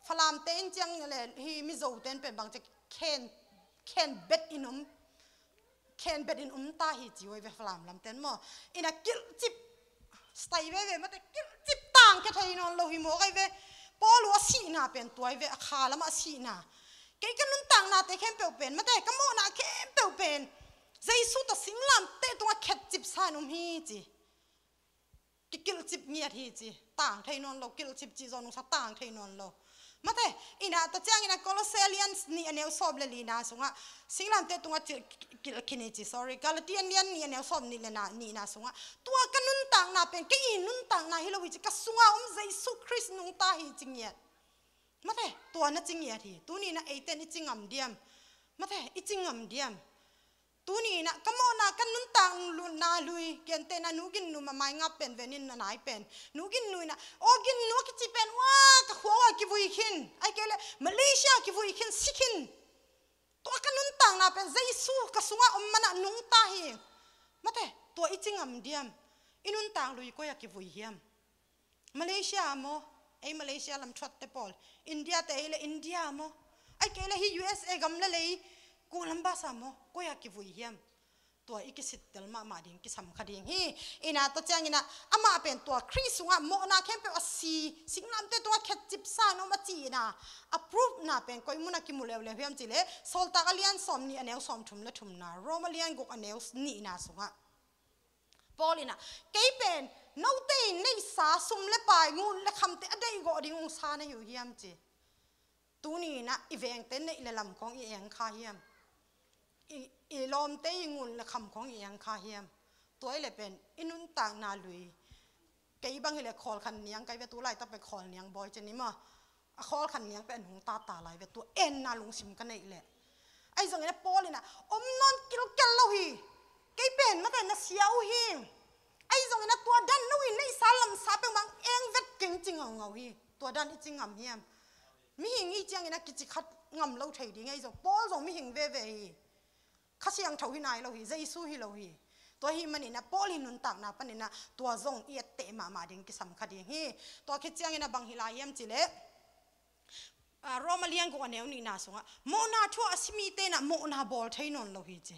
ฟลามเตนจังเลยฮีมิโซเตนเป็นบางจะเคนเบ็ดอินุมเคนเบ็ดอินุมตาฮีจีไว้เวฟลามลำเตนโมอินะกิลจิบสไตเวมาแต่กิลจิบต่างแค่ไทยนอนโลหิโมไอเวปอลัวสีนาเป็นตัวเวอขาละมาสีนาเกี่ยกันนุ่นต่างนาเตเข้มเปลเป็นมาแต่ก็โมนาเข้มเปลเป็นใจสู้ต่อสิงลำเตตัวเข็ดจิบสานุมฮีจีกิลจิบเงียดฮีจีต่างไทยนอนเรากิลจิบจีจอนุสต่างไทยนอนเรา มาเถอินาตัวเจ้าอินาโคลอสเซเลียนนี่อันเอลซอบเลลีนาสุงะสิงลำเตตุงะกิลคินิจิ sorry กาลเตียนเลียนนี่อันเอลซอบนี่เลนานี่นาสุงะตัวกันนุนต่างนาเป็นก็อินุนต่างนาฮิโลวิจิกสุงะเยซูคริสต์นุงตาฮิจิงเงียมาเถตัวนั่นจิงเงียทีตัวนี้นะเอเตนอิจิงอัมเดียมมาเถอิจิงอัมเดียมตัวนี้นะก็มอนากันนุนต่างลุนนาลุยเกนเตนะนูกินนูมาไม่งับเป็นเวนินนายเป็นนูกินนูนะโอกินนูกิจิเป็นว่าก็หัวกิบุยขินไอเกลมาเลเซียกิบุยขินสิขินตัวกันนุนต่างนาเป็นเยซูก็สุงะมันนะนุงตาเฮมาเถตัวอิจิงอัมเดียมอินุนต่างลุยก็อยากกิบุยเฮียมมาเลเซียโมไอมาเลเซียลำชัดเตปอลอินเดียแต่ไอเลอินเดียโมไอเกลฮีUSAกำเลยกูลำบากสามก็อยากกิบุยเฮียมตัวอีกสิทธิ์เดลมาดิ่งกิสำคัญดิ่งฮีอินาตัวเจ้าอินาอามาเป็นตัวคริสต์ว่าโมนาเข้มเป็นสีสิ่งนั้นเป็นตัวแค่จิบซ่าโนมาจีน่ะ approve น่ะเป็นก็อิมุนักกิมุเลวเลวเฮียมจีเล่โซลตากเลียนสอมนี่อันเอลสอมทุ่มและทุ่มน่ะโรมาเลียนกุกอันเอลนี่น่ะสุงะปอลิน่ะเกยเป็นน้องเต้ในสาสุมและปลายงูและคำเตะได้ก็ดิ่งองศาในอยู่เฮียมจีตัวนี้น่ะอีเวงเต้นในเลลำของอีเองข้าเฮียมอีลมเตยงุนและคำของยังคาเฮียมตัวไอเลเป็นอินุนต่างนาลุยไกบางเลคอลขันเนียงไกเวตัวไล่ต้องไปคอลเนียงบอยเจนี่มาคอลขันเนียงเป็นหงตาตาไล่เวตัวเอ็นนาลุงซิมกันในแหละไอ้ส่งเนี่ยปอเลยนะอมนอนกิโลแกลเราฮีไกเป็นมาแต่น่ะเสียวฮีไอ้ส่งเนี่ยตัวดันนุ้ยในสาลำซาเป็นบางเองเวทเก่งจริงเอาฮีตัวดันอีจริงอ่ำเฮียมมีหิงอีจังเนี่ยกิจขัดงำเราไทยดีไงส่งปอส่งมีหิงเว่ข้าเสียงเท่าหินายเราหิเจสูฮิเราหิตัวหิมันนี่นะปอลินุนตักนะปนินะตัวจงเอียเตะมาดิ่งกิสัมคดีหิตัวคิดเจียงนะบางฮิลายมจิเลโรมาเลียนกูอันเนวนี่นาสงะโมนาทัวอสิมีเตนะโมนาบอลเทนนเราหิเจ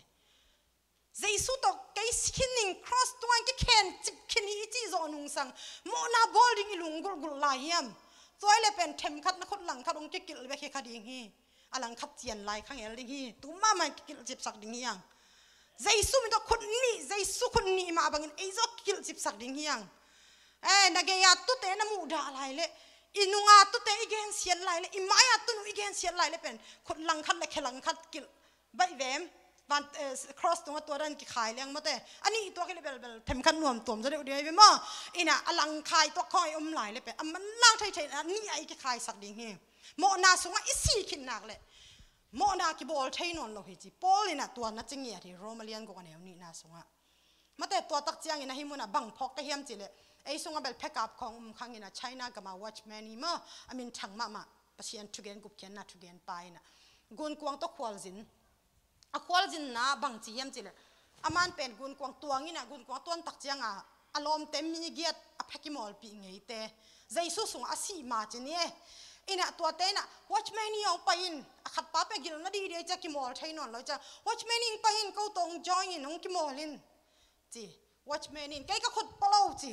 เจสูตัวไกสกินนิ่งครอสตัวอันกิเคนจิบคินฮิจิโซนุงสังโมนาบอลดิ่งอิลุงกุลกุลลายมตัวไอเลเป็นเทมคัดนักขัดหลังคัดองกิกิลเวเคคดีหิอลังขัดเจียนลายข้างเอลดิ่งฮีตัวมามันกิลจิบสักดิ่งฮียังเจสุมิตัวคนนี้เจสุคนนี้มาบังไอ้จอกกิลจิบสักดิ่งฮียังนักเกียรตุเตนมูดาลายเล่อินุงาตุเตอีเกนเสียลายเล่อิมายาตุนุอีเกนเสียลายเล่เป็นคนลังขัดเล็กลังขัดกิลใบเวมวันครอสตัวนั้นกิขายเลี้ยงมาแต่อันนี้ตัวกิลเบลเทมขันนวมตัวมันจะได้อุดมไปมั้งอินะอลังขายตัวคอยลายเล่เป็นมันล่างไทยอันนี้ไอ้กิขายสักดิ่งฮีโมนาสงะอิสิขินนักเลยโมนาคิบอลเทนนเราเฮจิปอลินะตัวนัดจิงเงียที่โรมาเลียนกูกันเอวนี่นาสงะมาแต่ตัวตักเจียงอินะฮิมุนะบังพอกตะเฮียมจิเลไอ้สงะเบลเพกอัพของข้างอินะไชน่ากับมาวัชแมนี่มาอามินทังมาปัศยันทุเกนกุบเขียนนะทุเกนไปนะกุนกวางตัวควอลจินควอลจินนะบังจีเฮียมจิเลอามันเป็นกุนกวางตัวงี้นะกุนกวางตัวตักเจียงอารมณ์เต็มมีเกียรติอภัยกิมอลปีไงเต้ใจสู้สงอาศีมาจิเนี่ยอินะตัวเต้นะ watchman นี่เอาไปอินขัดป้าไปกินแล้วดีเดียวจะกิมอลใช่นอนเราจะ watchman นี่ไปอินเขาตรง join น้องกิมอลินจี watchman นี่แกก็ขุดปลาจี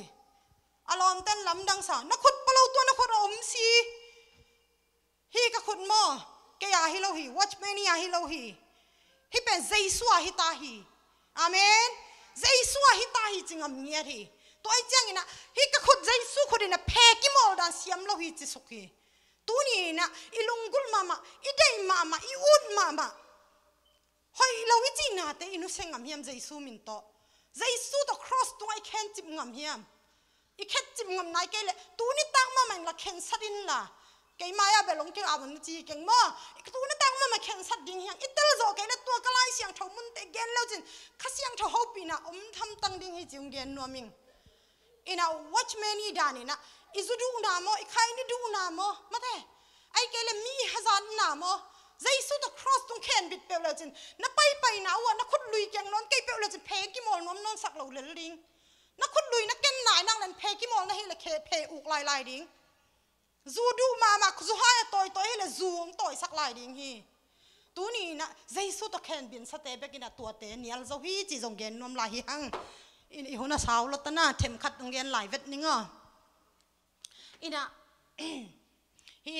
อารมณ์เต้นลำดังสานักขุดปลาตัวนักขุดอมซีฮีก็ขุดหม้อแกอยากให้เราฮี watchman นี่อยากให้เราฮีฮีเป็นเจสัวฮิตาฮีอาเมนเจสัวฮิตาฮีจริงอ่ะมีอะไรตัวไอ้เจ้านี่นะฮีก็ขุดเจสัวขุดนี่นะเพกิมอลดันเสียมเราฮีจิสุกีตัวนี้นะอีลุงกุลมาอีเดย์มาอีอุดมาเฮ้ยเราวิจินาแต่อินุเซงงามเฮียมเจสูมินโตเจสูตัวครอสตัวไอเคนจิบงามเฮียมอีเคนจิบงามนายเกลตัวนี้ตั้งมามันละเคนสัดินล่ะเกยมายาเบลงเกอาวันจีเก่งมั้งตัวนี้ตั้งมาเคนสัดดิ้งเฮียงอีเตลโจเกลตัวกลายเสียงเท่ามุนเตเกนแล้วจินข้าเสียงเท่าฮอปีนะทำตั้งดิ้งให้จิงเกนนัวมิงอินะ watchman นี่ดานี่นะอิจุดูนาโมอีใครนี่ดูนาโมมาเถอะไอ้เกลมีฮัซานนาโมใจสุดตัว cross ตรงแขนบิดเปลวจินนับไปนะวะนักขุดลุยแกงนอนเกยเปลวจินเพกิมอลน้อมนอนสักเหล่าเลลิงนักขุดลุยนักเกนไหนนั่งเล่นเพกิมอลนั่นเฮละเพอุกลายดิ้งจูดูมาคุจูหายต่อยเฮละจูงต่อยสักลายดิ้งฮีตัวนี้นะใจสุดตัวแขนบินสเตปกินตัวเตนี่อัลโซฮีจีจงเกนนอมลายหังอีหัวน่ะสาวลตนาเทมขัดตรงเกนหลายเวทนิงอ่ะอีน่ะฮี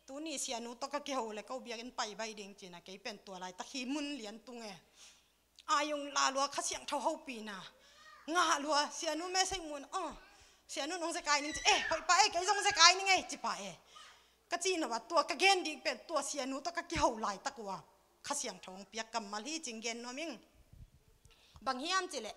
ตัวนี้เสียนุตก็เกี่ยวเลยก็เบียกันไปใบดิ่งจีนะแกเป็นตัวอะไรตะขี้มุนเหรียญตุงเออายุงลาลัวข้าเสียงเท่าเฮาปีน่ะงาลัวเสียนุแม่ใส่มุนเสียนุน้องสกายนึงจีไปแกจงสกายนึงไงจีไป กะจีนว่าตัวกะเกนดิเป็นตัวเสียนูตัวกะเกี่ยวไหลตะกัวข้าเสียงทองเปียกกำมาลีจิงเกนนัวมิงบางเฮียมจิเละ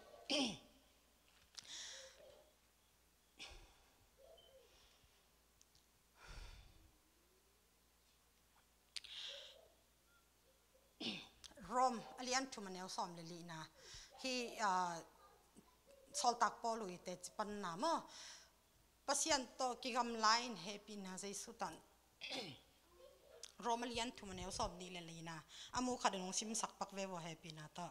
รอมอเลียนทุมันเอลซอมเลลีนะที่สอลตักปอลุยเตจปันนามะปัสยันโตกิกำไลน์เฮปินาใจสุตันรอมอเลียนทุมันเอลซอมนี่เลลีนะอามูขัดนงซิมสักปักเววเฮปินาตา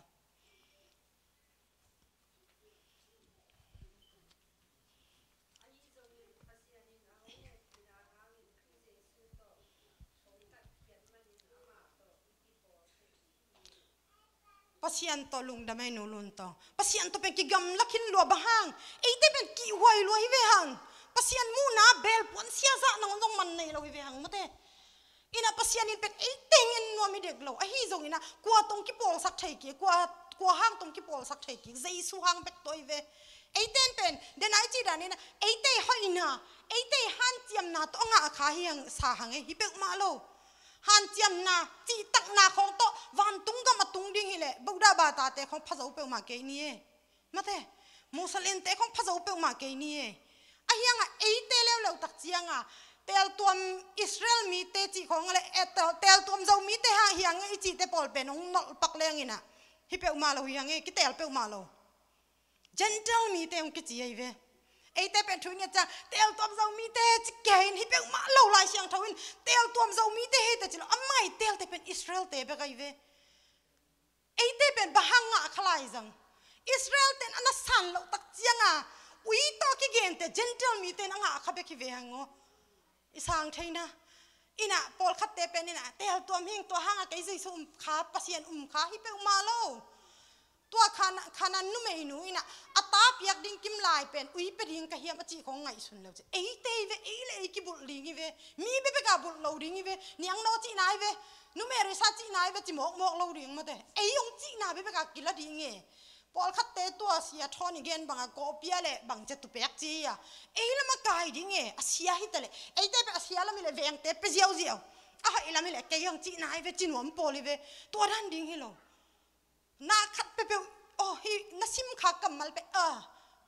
ปัสยันโตลุงดำไม่นูลุนโตปัสยันโตเป็นกิกำลักขินลัวบะฮังไอ้เต้เป็นกิหวยลัวฮิเวหังปัสยันมูนาเบลปวนเสียซะนองมันในลัวฮิเวหังมาเต้อินะปัสยันนี่เป็นไอ้เต้งอินนัวมีเด็กเราไอ้ฮิจงอินะกลัวตรงกิปอลสักไทยกี้กลัวห้างตรงกิปอลสักไทยกี้ใจสู้ห้างเป็ดตัวฮิเวไอ้เต้เป็นเดนไอจีดานี่นะไอ้เต้หอยนะไอ้เต้ฮันเจียมนาต้องงาขาเฮียงสาหังไอ้ฮิเปกมาโลฮันเจียมนาจีตักนาของโตวันตุงก็มาตุงดิ้งฮิเลบุดาบาตาเตของพระเจ้าเปลมาเกนี่มาเตมุสลิมเตของพระเจ้าเปลมาเกนี่ไอ้ยังไอ้เตเลวเลวตักเจียงเตลตัวอิสราเอลมีเตจีของอะไรเตลตัวเจ้ามีเตหาเฮียงไอ้จีเตปอลเป็นองนปักเลงอินะฮิเปลมาโลเฮียงไอ้กิเตลเปลมาโลเจนเทลมีเตองกิจีไอ้เวไอ้เต้เป็นทุนเนี่ยจ้ะเตลตัวเจ้ามีเตจิเกนฮิเปลมาเล่าลายเสียงทวินเตลตัวเจ้ามีเตแต่จิโลอ่ะไม่เตลเตเป็นอิสราเอลเตเป็นไงเวไอ้เต้เป็นบะฮังอ่ะคลายจังอิสราเอลเตนอันนั้นสันเราตักเจียงอ่ะอุ้ยตอกิเกนเตเจนเทลมีเตนอ่ะขับไปกิเวหังอ๋ออิสางเทนะอินะปอลคัดเตเป็นนี่นะเตลตัวมิงตัวฮังอ่ะไกจิสุ่มขาปัสยันขาฮิเปลมาเล่าตัวขานันนุ่มไอ้หนูอินะอัตาเปียกดิ้งกิมลายเป็นอุ้ยไปดิ้งกะเฮียมจีของไงสุนแล้วจ้ะไอ้เตยเวไอ้เลยไอ้กิบุลดิ้งเวมีเบเบกาบุลโลดิ้งเวนี่ยังโนจีนายเวนุ่มเอริซาจีนายเวจิหมอกโลดิ้งมาเตไอ้ยงจีนาเบเบกากิลดิ้งปอลคัดเตตัวเสียทอนิเกนบังกอเปียเล่บังจะตุเปียกจีอ่ะไอ้ละมาไกดิ้งเสียฮิตเลยไอ้เตเป็นเสียละมีเลยเวียงเตไปเจียวอ่ะไอ้ละมีเลยแกยังจีนายเวจินวมปอลิเวตัวดันดิ้งฮิโลนาคัดเปเปโอ้ฮินัสิมขากำมัลเป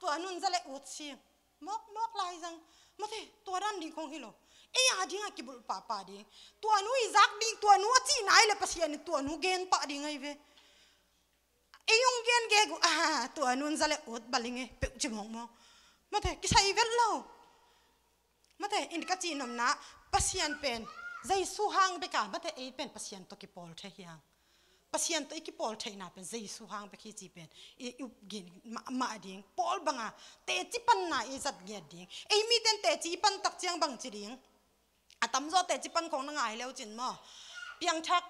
ตัวนุนจะเละอุดเสียงมอกลายจังมาเถตัวดันดิ้งของฮิโลไอ้ยาดิ้งอะกิบุลป้าดิ้งตัวนู้อีจักดิ้งตัวนู้จีนายเลยปัสยานี่ตัวนู้เกนป้าดิ้งไงเวไอ้ยงเกนเกกูตัวนุนจะเละอุดบัลลิงเปจิมองมาเถกิใช้เวลเล่ามาเถอินกัจีนมนะปัสยานเป็นใจสู้ห่างไปกันมาเถไอ้เป็นปัสยานตัวกิปอลเทียงปัสยันตัวอีกปอลเทน่าเป็นใจสุหังไปขี้จีเป็นอีกินมาดิ้งปอลบังเตจิปันน่าอีจัดเงียดิ้งไอ้มีเต็นเตจิปันตักเจียงบังจีดิ้งตั้มโซเตจิปันของนางไงแล้วจินมั้งเพียงทัก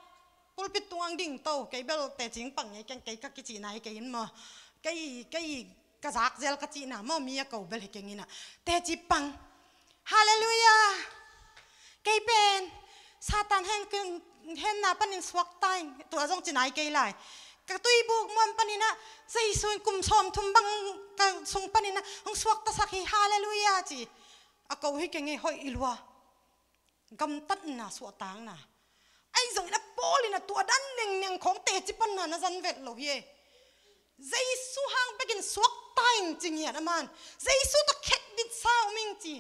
ปุลปิดตัวงดิ้งโตไก่เบลเตจิงปังไงกันไก่กักจีนายไก่ยินมั้งไก่กระซักเจลกัจีน่ะมั้งมีเก่าเบลเก่งยินน่ะเตจิปังฮาเลลูยาไก่เป็นซาตานเห็นน่ะปันนินสวักตายตัวจงจีนายเกยไลกระตุยบุกมันปันนินะใจส่วนกุมชมทุ่มบังกระทรงปันนินะองสวักตะสักฮาเลลูยาจีอากูให้เก่งไงหอยอิลวะกำตัดน่ะสวดตังน่ะไอ้จงน่ะปอลินะตัวดันเนียงของเตจิปันน่ะนะจันเวทโลเยใจสู้ห่างไปกินสวักตายจริงๆนะมันใจสู้ตะเข็ดดิสาวมิงจี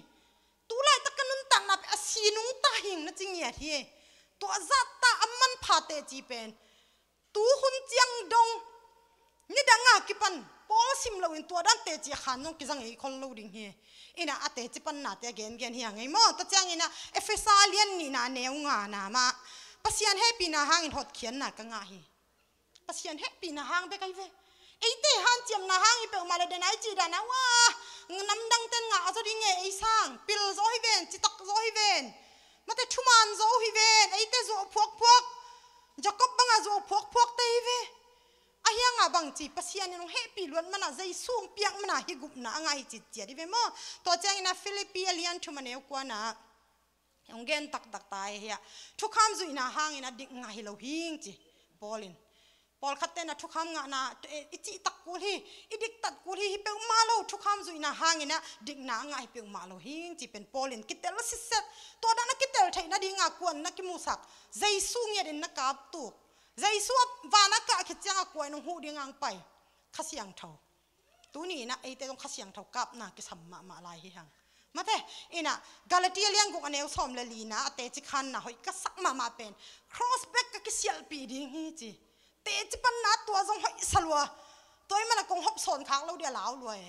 ตัวไล่ตะกันนุนตันน่ะไปอาศีนุงตาหิงนะจริงๆทีตัวจัตตาอัมมันพาเตจีเป็นตูหุ่นเจียงดงนี่ดังอากิปันปอสิมเลวินตัวดันเตจีขันน้องกิจังไอ้คนลูดิ้งเฮอินะอาเตจิปันนาเตเกนเฮียงไงมั้งตัวจังอินะเอฟเอซาเลียนนี่นะเนวงานามาปัสยันเฮปีนาหางอินหดเขียนน่ะกังอาฮีปัสยันเฮปีนาหางไปไกลเวไอ้เตหันเจียมนาหางอีเปมาเลยเดนไอจีดานะว่าน้ำดังเต้นงาอาจจะดิ้งไอ้สร้างปิลโซฮิเวนจิตักโซฮิเวนมาแต่ทุมันโซฮิเวนไอ้เตโซพวกจะกบบังอาโซพวกเตยเวไอ้ยังอ่ะบางจีปัสยานี่น้องเฮปีล้วนมันอ่ะใจสูงเปียกมันอ่ะฮิกุบนะไงจิตเจียดิเวมั้งตัวเจ้าอินะฟิลิปปีเลียนทุมันเอวกว่านะยองเกนตักตายเฮียทุกคำจุยนะหางอินะดิ่งไงเราหิงจีบอลินป ปอลคัตเตนะทุกคำงานะอิจิตักกูลีอิดิกตัดกูลีฮิเปมาโลทุกคำจุยนะหางินะดิกนางไอเปมาโลหิงจีเป็นปอลินกิเตลสิเซตตัวนั้นกิเตลไทยนะดิงากวนนักกิมุสักใจสู้เงียดินนักกาบตุกใจสู้วานักกะคิดจังกวยนงหูดิงังไปขสียงเท่าตัวนี้นะไอเตต้องขสียงเท่ากับนะกิสัมมาลายฮิฮังมาเถอะอินะกาลาเทียเลี้ยงกุกอันเอวสอมเลลีนะเตจิคันนะหอยก็สักมาเป็น cross back ก็กิเสียลปีดิ้งฮีจีเตจิปันนัดตัวทรงหอยสลัวตัวมันละกงหอบสนค้างเราเดียวเหลาเลย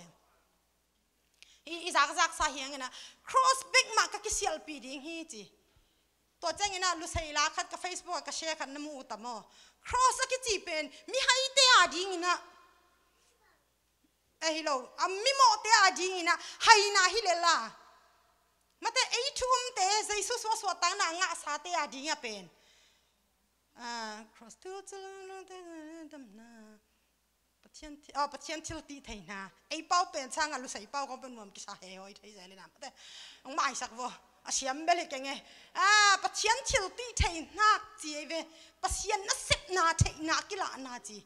อีจากสาเหตุไงนะ cross back มาก็กิเสียลปีดิ้งฮีจีตัวเจ้าไงนะลูเซลาคัดกับ Facebook กับแชร์กันน้ำมูตามอ cross ก็จีเป็นมีให้เตะดิ้งนะเฮ้ยเรามีโมเตะดิ้งนะให้นะฮิเลล่ามาแต่ไอ้ทุ่มเตะใจสู้สวดตั้งนางะสาเตะดิ้งเป็น cross to ดำนาปะเทียนทิลตีไทยนะไอ้เป้าเป็นช่างอ่ะลูใส่เป้าก็เป็นหนุ่มกิสาเฮโอไทยใจเลยนะแต่องไม่สักวะอาเสียมเบลกันไงปะเทียนทิลตีไทยนักจีเวปะเทียนนักเสพนาไทยนักกีฬานาจี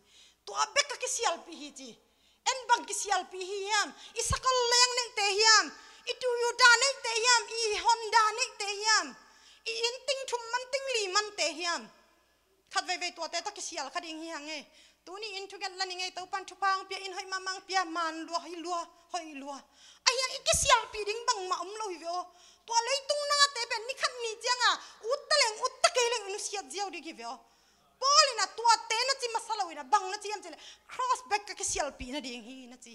ตัวเบกก็กิเสียลปีฮีจีเอ็นบังกิเสียลปีฮียามอิสกัลเลี้ยงนึงเตยามอิตูยูดานึงเตยามอีฮอนดานึงเตยามอีอินติงทุ่มมันติงลีมันเตยามขัดไว้ตัวเตะตะกิเสียลขัดยิงเฮียงไงตัวนี้อินทุกันลันยังไงตัวปันทุพังเปียอินหอยมามังเปียมันลัวหอยลัวไอ้ยังอีกิเสียลปีดิ้งบังมาลอยเวอตัวเลยตุงนาเตเป็นนี่ขัดมีจังอ่ะอุตตะเกลงอินุเสียเจียวดิกิเวอปอลินะตัวเตนะจิมาสลาวินะบังนะจิมจิเล cross back กิเสียลปีนะดิ้งฮีนะจิ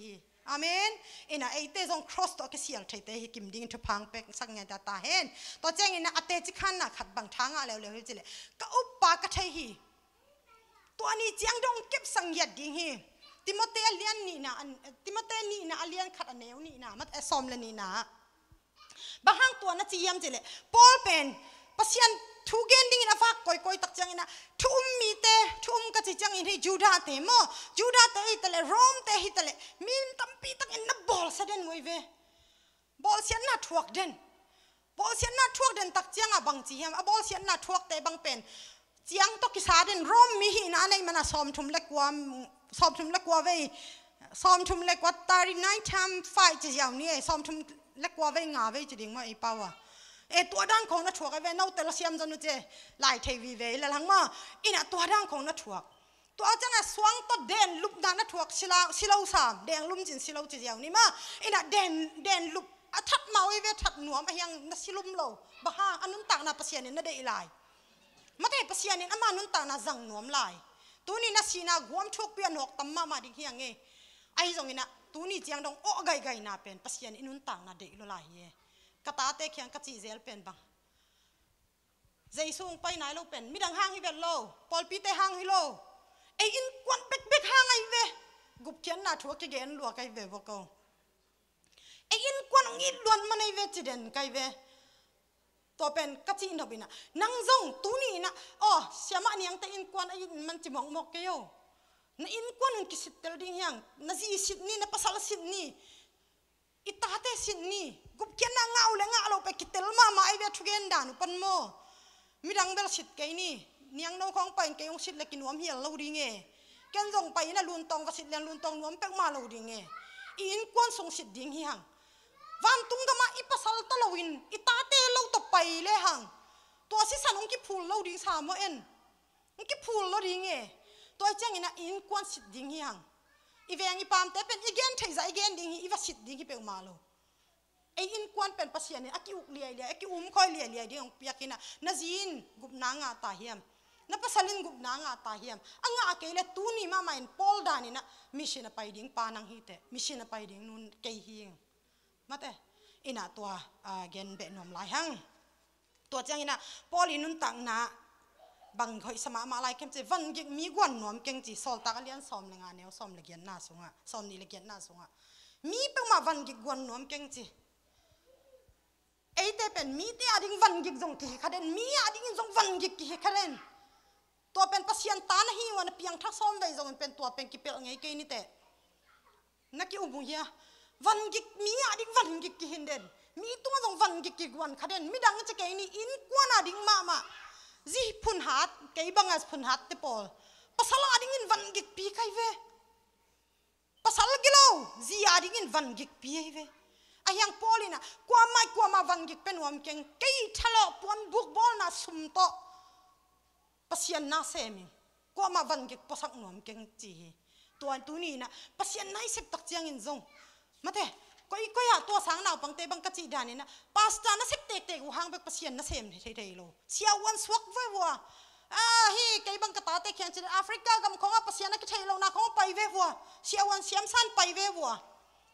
อาเมนอินะไอเตจง cross ตัวกิเสียลไทยเตฮิกิมดิ้งทุพังเป็กสังเงตาตาเห็นตัวเจ้าอินะอเตจิขันนะขัดบังทางอ่ะแล้วจิเลก็อุปปากไทยฮีตัวนี้เจียงดงเก็บสังเกตดิ้งฮีติโมเตเลียนนี่นะติโมเตนี่นะเลียนขัดอันเนวนี่นะมัดซอมเลนี่นะบางตัวนะจียมจิเลปอลเป็นปัศยันทุกเกนดิ้งนะฟักก่อยตักจังนะทุ่มมีเตทุ่มก็จะจังอินให้จูดาเตโมจูดาเตฮิตเลโรมเตฮิตเลมินตัมปีตักอินนับบอลเสด็จมวยเวบอลเสียนน่ะทวกเด่นบอลเสียนน่ะทวกเด่นตักจังอ่ะบางจียมบอลเสียนน่ะทวกเตบางเป็นเจียงตกิสาเดนร่มมีหินาในมันซ้อมทุ่มเล็กกว่าซ้อมทุ่มเล็กกว่าเว้ยซ้อมทุ่มเล็กกว่า39 time fight จะยาวนี่ซ้อมทุ่มเล็กกว่าเว้ยงาเว้ยจะดิ้งมาไอ้เป้าอ่ะตัวด้านของนักถั่วไอ้เว้ยน้าแต่ละเสียมจนนู้เจไล่เทวีเว้ยแล้วหลังมาอินะตัวด้านของนักถั่วตัวจังอ่ะสว่างตัวเด่นลุบด้านนักถั่วสิลาสามแดงลุ่มจินสิลาจะยาวนี่มาอินะเด่นลุบทัดมาไอ้เว้ยทัดหนวมไอ้ยังนักสิลุ่มโลบ้าอันนั้นต่างนับเสียนี่น่าได้อีไลมาแต่ปัศยานินอามานุนตานาจังนวมลายตัวนี้นะสีนากวมทุกเปียนหกตั้มมาดิเฮียงเงไอ้ตรงนี้นะตัวนี้เจียงดงโอ้ไกนาเป็นปัศยานินุนตานาเด็กลุลายเย่กตาเตะเขียงกจีเซลเป็นบังใจสูงไปไหนเราเป็นมีดังห้างฮิเวลโลปอลปีเตห้างฮิโลไอ้อินควันเบกห้างไอ้เวกุบเขียนนาทัวกิเกนลัวไกเวบกเอาไอ้อินควันงิดล้วนมันไอ้เวจิเดนไกเวตัวเป็นกัจจินทบินะนังจงตัวนี้นะอ๋อเสียมาเนี่ยงแต่อินกวนไอ้มันจะมองมอกเกี่ยวนะอินกวนมันกิสิตเตลดิ้งยังนะจีสิตนี่นะภาษาสิตนี่อิตาเตสิตนี่กุบเขียนนางเอาเลยงาเราไปกิเตลมาไอ้เวทุเกนดานุปันโมมีดังเบลสิตไกนี่เนี่ยงน้องของไปเกี่ยวสิตเล็กินวมเหี่ยวเราดิ้งเงแกนจงไปนะลุนตองกับสิตเลียนลุนตองนวมเป็กมาเราดิ้งเงอินกวนส่งสิตดิ้งยังวันตุงดมาอิปัสสัลตะลวินอิตาเตเราตบไปเลยหังตัวสิสันองกิพูลเราดิ้งสามโมเอ็นองกิพูลเราดิ้งเงตัวเจ้าเงินอินกวนสิทดิ้งหังอีเวงอีปามเตเป็นอีเกนเทใจอีเกนดิ้งอีวัสิทดิ้งที่เป็นมาโลไออินกวนเป็นปัศยานี่อากิอุกเลียอากิคอยเลียดิ้งเปียกินะนาจีนกุบนางาตาเฮียมนับภาษาลินกุบนางาตาเฮียมอ่างอาเกลตูนี่มาไม่พอลดานี่นะมิชนไปดิ้งปานังฮิเตมิชนไปดิ้งนุนเกยฮิงมาแต่อินะตัวเกนเบนนมลายหังตัวจังอินะพอลินุนตังนะบังคอยสมามาลายเข้มจีวันกิมีกวนนวมเก่งจีสอลตากเลียนซ้อมเลยงานเนี้ยซ้อมเลยเกียนหน้าสูงอ่ะซ้อมนี่เลยเกียนหน้าสูงอ่ะมีเป็นมาวันกิกวนนวมเก่งจีไอ้เตเป็นมีเตอดิ้งวันกิกจงกี่ขัดเด่นมีอดิ้งจงวันกิกกี่ขัดเด่นตัวเป็นปัศยันตานะฮีวันเพียงทักซ้อมไว้จงเป็นตัวเป็นกิเปลไงเกนี่เตนักกิอุบุยะวันกิกมีอดิ้งวันกิกกี่หินเด่นมีตัวจงวันกิกกี่วันขัดเด่นมีดังจะเกนี่อินกวนอดิ้งมาจีพุนหัดเกย์บังอาจพุนหัดเตปอล pasal adingin van gik pi kai ve pasal gilo zia adingin van gik pi ve ayang polina kwa ma van gik penuam keng kei thalo pon buk bol na sumto pasian na semi kwa ma van gik posak nuam keng chi tuan tu ni na pasian nai sep tak chiang in zong mate koi ya to sang naw pang te bang ka chi dan na pasta na sep tek tek hang bek pasian na sem thei lo sia wan swak ve wa hi kai bang ka ta te khyang chi africa gam khonga pasian na ki thei lo na khong pai ve wa sia wan siam san pai ve wa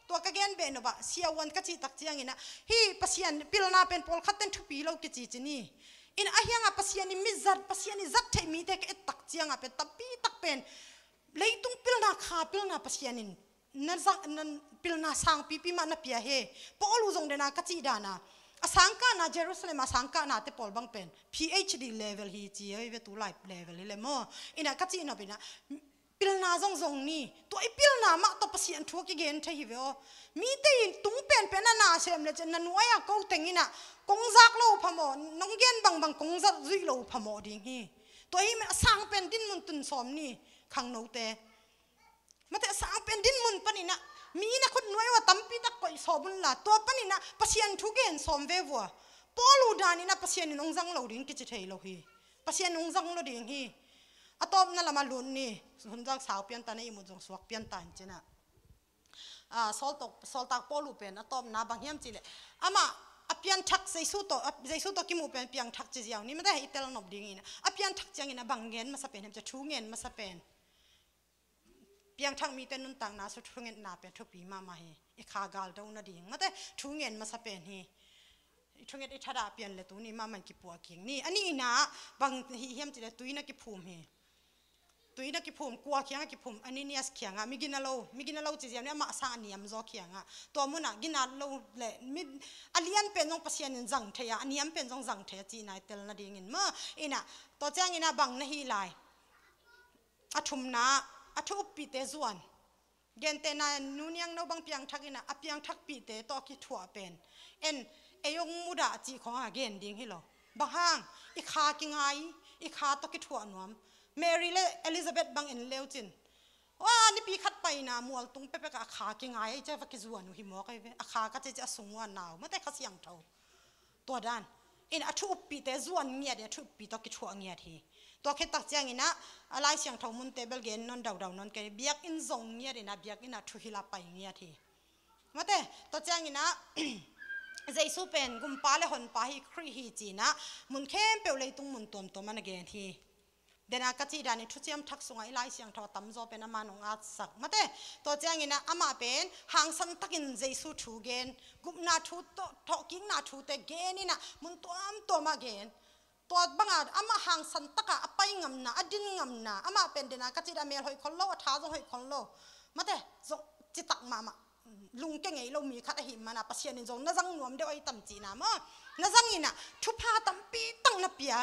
to ka gen be no ba sia wan ka chi tak chiang ina hi pasian pilna pen pol khaten thu pi lo ki chi ni in ahyanga pasian ni mizat pasian ni zat thei mi te ke tak chiang a pe tapi tak pen leitung pilna kha pilna pasianin nan pilna sang pipi ma na pia he polu zong dena ka chi dana asangka na jerusalem asangka na te pol bang pen phd level hi chi ve tu life level le mo ina ka chi no bina pilna zong ni to I pilna ma to pasian thu ki gen thei ve o mi te tung pen pen na sem le chen na nuaya ko tengina kongjak lo phamo nong gen bang kongjak zui lo phamo ding hi to hi sang pen din mun tun som ni khang no te mate sang pen din mun panina mi na khut noi wa tampi tak koi sobun la to panina pasian thu gen som ve wa polu dani na pasian nong jang lo ding ki chi thei lo hi pasian nong jang lo ding hi atom na lama lun ni hunjang saw pian ta nei mu jong suak pian tan chena soltak polu pen atom na bang hiam chile ama apian thak jaisu to kimu pen piang thak chi jiang ni ma da itel nop ding ina apian thak chang ina bangen ma sa pen hem cha thu ngen ma sa pen piang thak mi ten nun tang na su thu ngen na pe thu pi ma he I kha gal do na ding ma da thu ngen ma sa pen hi thu ngen I thada pian le tu ni ma man ki pu king ni ani ina bang hi hem chi le tuina ki phum he tuina ki phum kwa khianga ki phum ani nias khianga migina lo chi jam ne ma sa niam zo khianga to muna gina lo le mi alian pen jong pasian in jang theya aniam pen jong jang the chi nai tel na ding in ma ina to chang ina bang na hi lai athum na athu pi te zuan gen te na nuniang no bang piang thak ina apiang thak pi te to ki thua pen en eyong muda chi khonga gen ding hi lo bahang I kha ki ngai I kha to ki thua nuam Mary le Elizabeth bang in leuchin wa ni pi khat pai na mual tung pe ka kha ki ngai che fa ki zuan hi mo kai ve a kha ka che sungwa naw ma te kha siang tho to dan in athu pi te zuan ngia de thu pi to ki thua ngia thi to khe tak chang ina alai siang tho mun table gen non daw non ke biak in zong ngia de na biak ina thu hila pai ngia thi ma te to chang ina jaisu pen gum pa le hon pa hi khri hi chi na mun khem pe le tung mun tom to man gen thi dena ka chi dani thu chiam thak sunga ilai siang tho tam zo pen ama nong at sak mate to chang ina ama pen hang san takin jaisu thu gen gup na thu to talking na thu te gen ina mun to ma gen to banga ama hang san taka apai ngam na adin ngam na ama pen dena ka chi da mel hoi khol lo tha zo hoi khol lo mate zo chi tak mama lung ke ngei lo mi khat a hi mana pasian in zong na jang nuam de oi tam chi na ma na jang ina thu pha tam pi tang na pia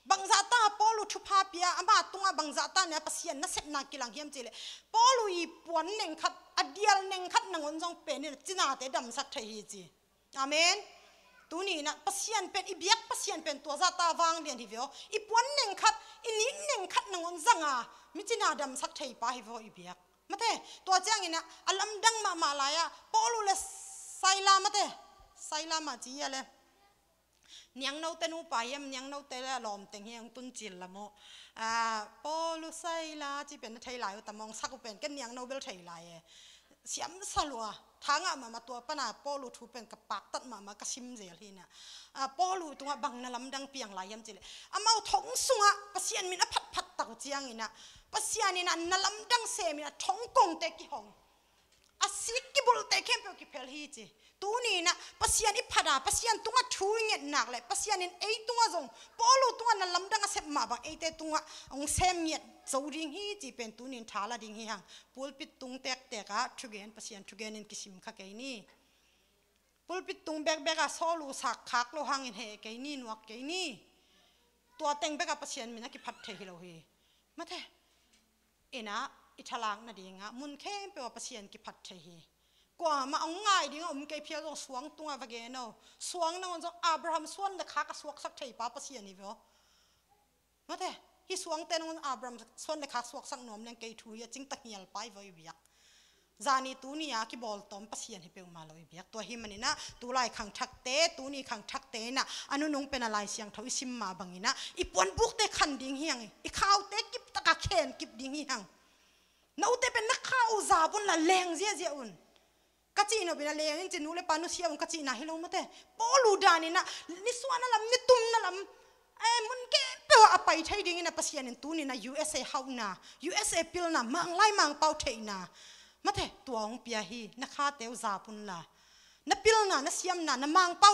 bangzata polu thupa pia ama tunga bangzata ne pasian na set na kilang hiam chile polu I puan neng khat adial neng khat nangon jong pe ni china te dam sak thai hi chi amen tuni na pasian pen ibiak pasian pen to zata wang lian hi vio I puan neng khat ini neng khat nangon zanga mi china dam sak thai pa hi vo ibiak mate to chang ina alam dang ma malaya polu le saila mate saila ma chi ya le niang nâu tên u payam niang nâu tên là lom tiếng hiang tun chil là mo polu sai la chỉ bên thấy lại tầm mong sắc bên cái niang nâu bel thấy lại xiêm salua thang mà tua pana polu thu bên cái bạc tận mà cái sim dễ hi na polu tua bằng na lam dang piang lại yam chile amau thong sunga pasian min aphat phat tak chiang ina pasian ina na lam dang se min thong kong te ki hong asik ki bol te kem pe ki pel hi chi tu ni na pasian I phada pasian tunga thu nget nak le pasian in ei tunga zong polu tunga na lam dang sep ma ba ei te tunga ong sem yet zo ring hi chi pen tu nin thala ding hi hang pulpit tung tek tek a thugen pasian thugen in kisim kha ke ni pulpit tung bek bek a solu sak khak lo hang in he ke ni nuak ke ni tua teng bek a pasian mina ki phat the hi lo hi mate ina ithalang na dinga mun khem pe pasian ki phat the hi kwa ma ong ngai ding om ke phia jong suang tunga va ge no suang na jong Abraham suan le kha ka suak sak thei pa pasian ni vo mate hi suang ten un Abraham son le khak suak sang nom leng ke thu ya ching takial pai voi biak zani tu ni ya ki bol tom pasian hi pe ma loi biak to hi manina tu lai khang thak te tu ni khang thak te na anu nung penalai siang thoi sim ma bangina I pon buk te khan ding hiang I khaw te kip taka khen kip ding hiang no te pen na khaw za bun la leng zia zia un kachi no bina leng chin nu le panu sia un kachi na hilo mate polu dani na ni suana lam ni tum na lam mun ke pe apai thai ding ina pasian in tu ni na USA hauna USA pil na mang lai mang pau thei na mate tuang pia hi na kha teu za pun la na pil na na siam na na mang pau